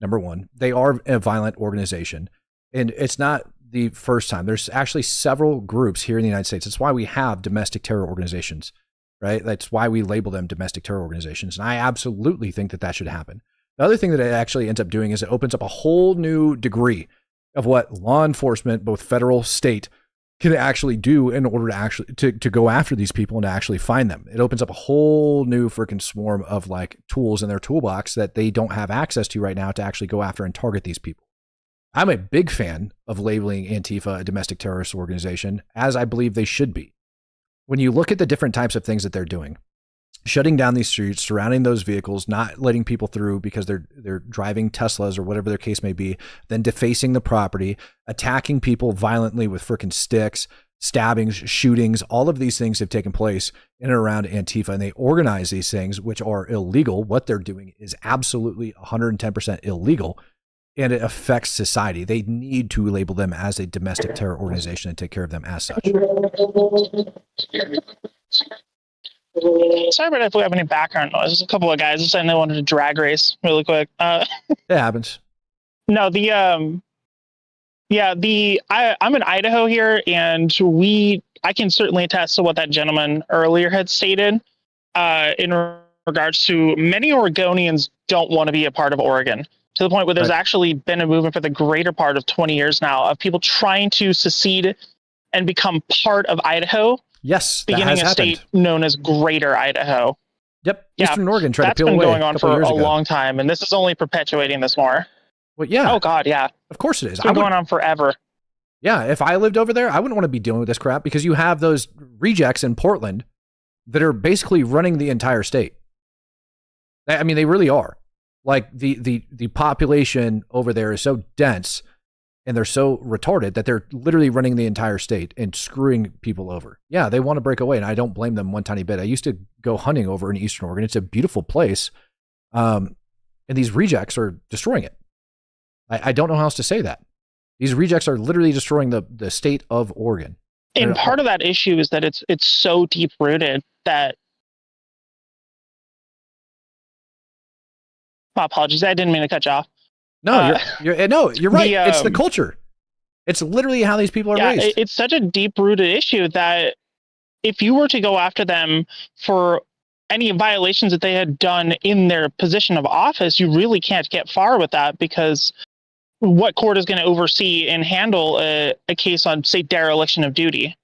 Number one, they are a violent organization. And it's not the first time. There's actually several groups here in the United States. That's why we have domestic terror organizations, right? That's why we label them domestic terror organizations. And I absolutely think that should happen. The other thing that it actually ends up doing is it opens up a whole new degree of what law enforcement, both federal, state, can actually do in order to actually to go after these people and to actually find them. It opens up a whole new freaking swarm of tools in their toolbox that they don't have access to right now to actually go after and target these people. I'm a big fan of labeling Antifa a domestic terrorist organization, as I believe they should be. When you look at the different types of things that they're doing, shutting down these streets, surrounding those vehicles, not letting people through because they're driving Teslas or whatever their case may be, then defacing the property, attacking people violently with freaking sticks, stabbings, shootings, all of these things have taken place in and around Antifa, and they organize these things, which are illegal. What they're doing is absolutely 110% illegal, and it affects society. They need to label them as a domestic terror organization and take care of them as such. Sorry about if we have any background noise. There's a couple of guys deciding they wanted to drag race really quick. It happens. No, I'm in Idaho here, and I can certainly attest to what that gentleman earlier had stated in regards to many Oregonians don't want to be a part of Oregon, to the point where there's actually been a movement for the greater part of 20 years now of people trying to secede and become part of Idaho. Yes, beginning a state known as Greater Idaho. Yep, Eastern Oregon tried to peel away. That's been going on for a long time, and this is only perpetuating this more. Well, yeah. Oh God, yeah. Of course it is. It's been going on forever. Yeah, if I lived over there, I wouldn't want to be dealing with this crap because you have those rejects in Portland that are basically running the entire state. I mean, they really are. Like the population over there is so dense and they're so retarded that they're literally running the entire state and screwing people over. Yeah, they want to break away, and I don't blame them one tiny bit. I used to go hunting over in Eastern Oregon. It's a beautiful place, and these rejects are destroying it. I don't know how else to say that. These rejects are literally destroying the state of Oregon. And part of that issue is that it's so deep rooted that. My apologies, I didn't mean to cut you off. No, you're right. It's the culture. It's literally how these people are raised. It's such a deep rooted issue that if you were to go after them for any violations that they had done in their position of office, you really can't get far with that, because what court is going to oversee and handle a case on, say, dereliction of duty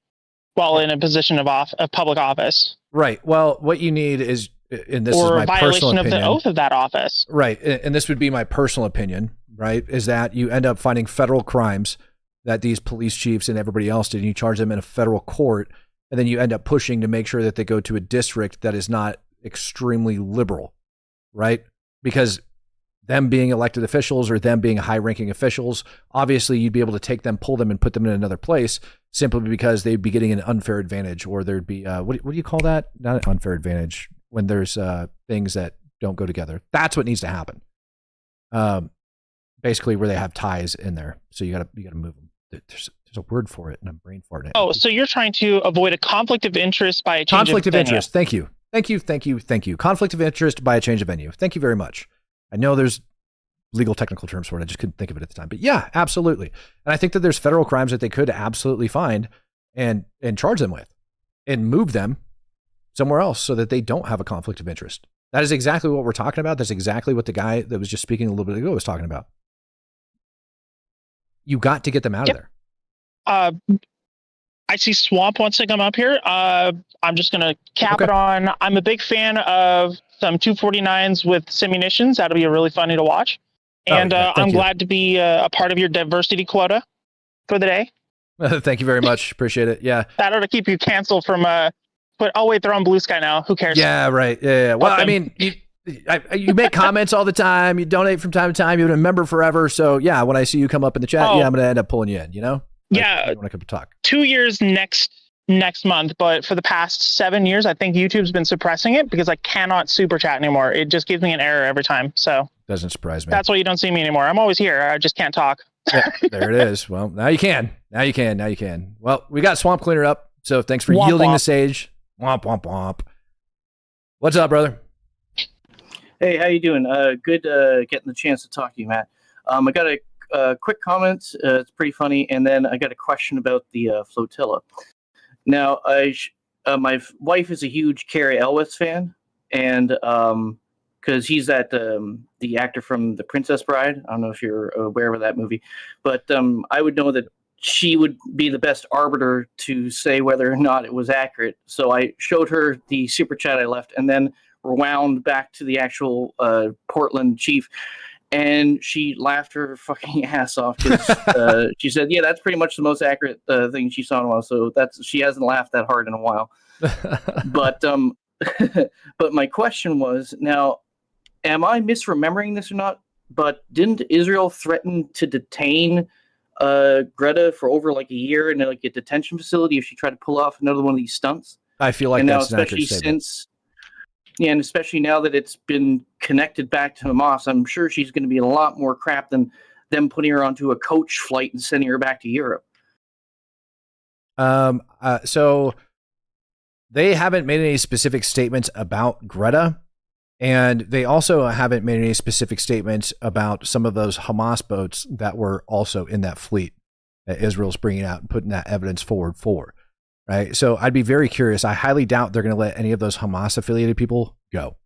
while in a position of public office? Right. Well, what you need is, and this is my personal opinion, or violation of the oath of that office. Right. And this would be my personal opinion, right, is that you end up finding federal crimes that these police chiefs and everybody else did, and you charge them in a federal court, and then you end up pushing to make sure that they go to a district that is not extremely liberal, right? Because them being elected officials or them being high-ranking officials, obviously you'd be able to take them, pull them, and put them in another place simply because they'd be getting an unfair advantage, or there'd be, what do you call that? Not an unfair advantage, when there's things that don't go together. That's what needs to happen. Basically where they have ties in there. So you gotta move them. There's a word for it, and I'm brain farting. Oh, so you're trying to avoid a conflict of interest by a change conflict of interest. Thank you. Conflict of interest by a change of venue. Thank you very much. I know there's legal technical terms for it. I just couldn't think of it at the time. But yeah, absolutely. And I think that there's federal crimes that they could absolutely find and charge them with and move them somewhere else so that they don't have a conflict of interest. That is exactly what we're talking about. That's exactly what the guy that was just speaking a little bit ago was talking about. You got to get them out of there. I see Swamp wants to come up here. I'm just going to cap it on. I'm a big fan of some 249s with simunitions. That'll be really funny to watch. And I'm glad to be a part of your diversity quota for the day. Thank you very much. Appreciate it. Yeah. That ought to keep you canceled from, but oh wait, they're on Blue Sky now. Who cares? Yeah, right. Yeah. Well, I mean, you make comments all the time. You donate from time to time. You've been a member forever. So yeah, when I see you come up in the chat, I'm going to end up pulling you in, you know? Yeah. When I come to talk. 2 years next month, but for the past 7 years, I think YouTube's been suppressing it because I cannot super chat anymore. It just gives me an error every time. So doesn't surprise me. That's why you don't see me anymore. I'm always here. I just can't talk. Yeah, there it is. Well, now you can. Well, we got Swamp Cleaner up. So thanks for yielding the stage. Womp, womp, womp. What's up, brother? Hey, how you doing? Good getting the chance to talk to you, Matt. I got a quick comment. It's pretty funny. And then I got a question about the flotilla. Now, my wife is a huge Cary Elwes fan, and because he's the actor from The Princess Bride. I don't know if you're aware of that movie, but I would know that she would be the best arbiter to say whether or not it was accurate. So I showed her the super chat I left, and then rewound back to the actual Portland chief, and she laughed her fucking ass off because she said, "Yeah, that's pretty much the most accurate thing she saw in a while." So she hasn't laughed that hard in a while. But but my question was, now, am I misremembering this or not? But didn't Israel threaten to detain Greta for over like a year in like a detention facility if she tried to pull off another one of these stunts. I feel like and now, that's an accurate especially statement. since, yeah, and especially now that it's been connected back to Hamas, I'm sure she's going to be in a lot more crap than them putting her onto a coach flight and sending her back to Europe. So they haven't made any specific statements about Greta, and they also haven't made any specific statements about some of those Hamas boats that were also in that fleet that Israel's bringing out and putting that evidence forward for. Right. So I'd be very curious. I highly doubt they're going to let any of those Hamas affiliated people go.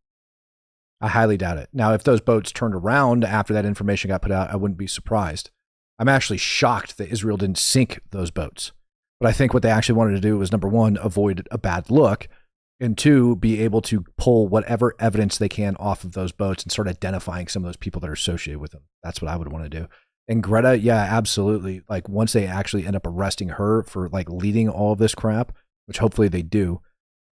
I highly doubt it. Now, if those boats turned around after that information got put out, I wouldn't be surprised. I'm actually shocked that Israel didn't sink those boats. But I think what they actually wanted to do was, number one, avoid a bad look, and two, be able to pull whatever evidence they can off of those boats and start identifying some of those people that are associated with them. That's what I would want to do. And Greta, yeah, absolutely. Like, once they actually end up arresting her for like leading all of this crap, which hopefully they do,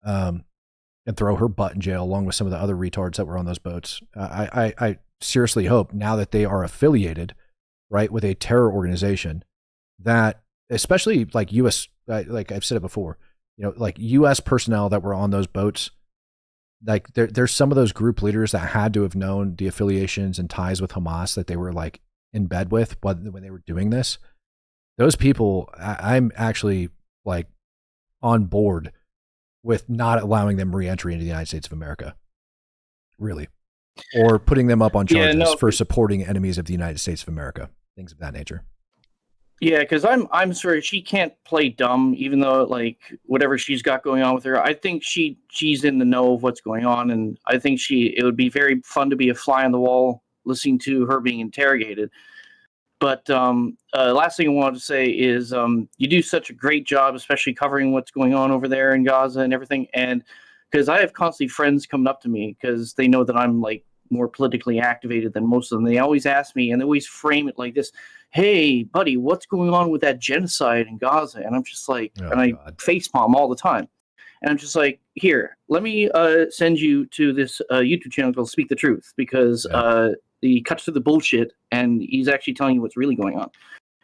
and throw her butt in jail along with some of the other retards that were on those boats. I seriously hope, now that they are affiliated, right, with a terror organization, that especially like U.S., like I've said it before, you know, like U.S. personnel that were on those boats, like there's some of those group leaders that had to have known the affiliations and ties with Hamas that they were like in bed with when they were doing this. Those people, I'm actually like on board with not allowing them re-entry into the United States of America, really, or putting them up on charges for supporting enemies of the United States of America, things of that nature. Yeah, because I'm sorry, she can't play dumb, even though like whatever she's got going on with her. I think she's in the know of what's going on, and I think it would be very fun to be a fly on the wall listening to her being interrogated. But last thing I wanted to say is you do such a great job, especially covering what's going on over there in Gaza and everything. And because I have constantly friends coming up to me because they know that I'm like more politically activated than most of them. They always ask me, and they always frame it like this: "Hey, buddy, what's going on with that genocide in Gaza?" And I'm just like, I facepalm all the time. And I'm just like, here, let me send you to this YouTube channel called Speak the Truth, because he cuts through the bullshit and he's actually telling you what's really going on.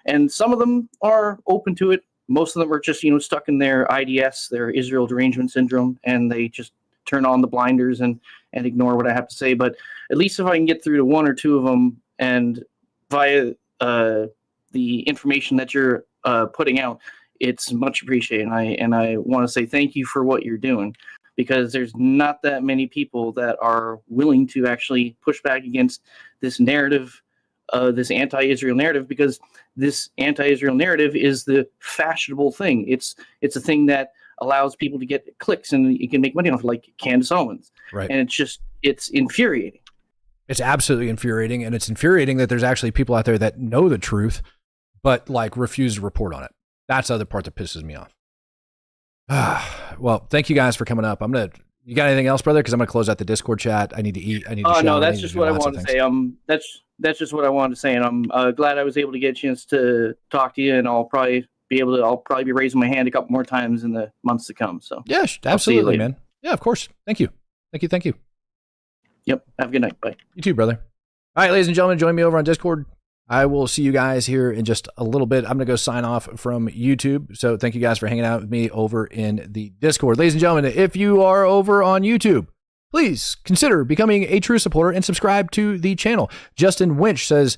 And some of them are open to it. Most of them are just, stuck in their IDS, their Israel derangement syndrome, and they just turn on the blinders and ignore what I have to say. But at least if I can get through to one or two of them, and via the information that you're putting out, it's much appreciated. And I want to say thank you for what you're doing, because there's not that many people that are willing to actually push back against this narrative, this anti-Israel narrative, because this anti-Israel narrative is the fashionable thing. It's a thing that allows people to get clicks and you can make money off it, like Candace Owens. Right. And it's infuriating. It's absolutely infuriating. And it's infuriating that there's actually people out there that know the truth, but like refuse to report on it. That's the other part that pisses me off. Well, thank you guys for coming up. You got anything else, brother? Because I'm going to close out the Discord chat. I need to eat. I need to shower. No, that's just what I wanted to say. That's just what I wanted to say. And I'm glad I was able to get a chance to talk to you, and I'll probably be raising my hand a couple more times in the months to come. So yeah, absolutely, man. Yeah, of course. Thank you. Thank you. Yep. Have a good night. Bye. You too, brother. All right, ladies and gentlemen, join me over on Discord. I will see you guys here in just a little bit. I'm going to go sign off from YouTube. So thank you guys for hanging out with me over in the Discord. Ladies and gentlemen, if you are over on YouTube, please consider becoming a true supporter and subscribe to the channel. Justin Winch says,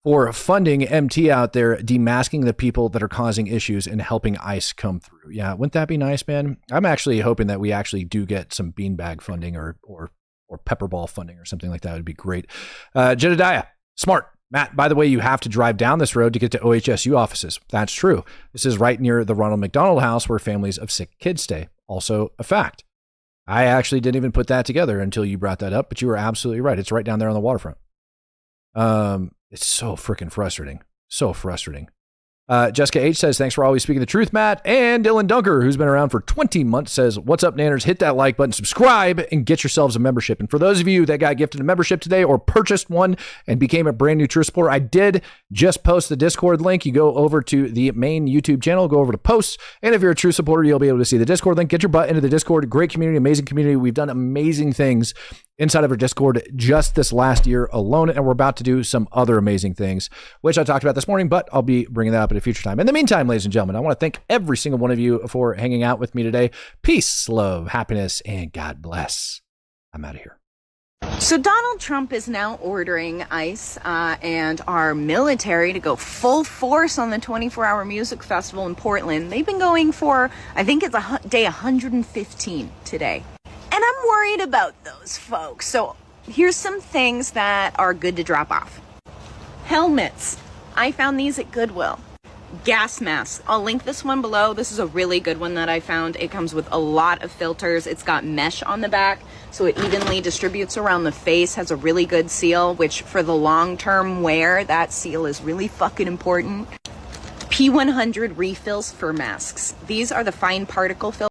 for funding MT out there, demasking the people that are causing issues and helping ICE come through. Yeah, wouldn't that be nice, man? I'm actually hoping that we actually do get some beanbag funding or pepperball funding or something like that. Would be great. Jedediah, smart. Matt, by the way, you have to drive down this road to get to OHSU offices. That's true. This is right near the Ronald McDonald House where families of sick kids stay. Also a fact. I actually didn't even put that together until you brought that up, but you were absolutely right. It's right down there on the waterfront. It's so freaking frustrating. So frustrating. Jessica H says, thanks for always speaking the truth, Matt. And Dylan Dunker, who's been around for 20 months, says, what's up, Nanners? Hit that like button, subscribe, and get yourselves a membership. And for those of you that got gifted a membership today or purchased one and became a brand new True supporter, I did just post the Discord link. You go over to the main YouTube channel, go over to posts. And if you're a True supporter, you'll be able to see the Discord link. Get your butt into the Discord. Great community, amazing community. We've done amazing things inside of our Discord just this last year alone, and we're about to do some other amazing things, which I talked about this morning, but I'll be bringing that up at a future time. In the meantime, ladies and gentlemen, I want to thank every single one of you for hanging out with me today. Peace, love, happiness, and God bless. I'm out of here. So Donald Trump is now ordering ICE and our military to go full force on the 24-hour music festival in Portland. They've been going for, I think it's day 115 today. And I'm worried about those folks. So here's some things that are good to drop off. Helmets. I found these at Goodwill. Gas masks. I'll link this one below. This is a really good one that I found. It comes with a lot of filters. It's got mesh on the back, so it evenly distributes around the face, has a really good seal, which for the long-term wear, that seal is really fucking important. P100 refills for masks. These are the fine particle filters.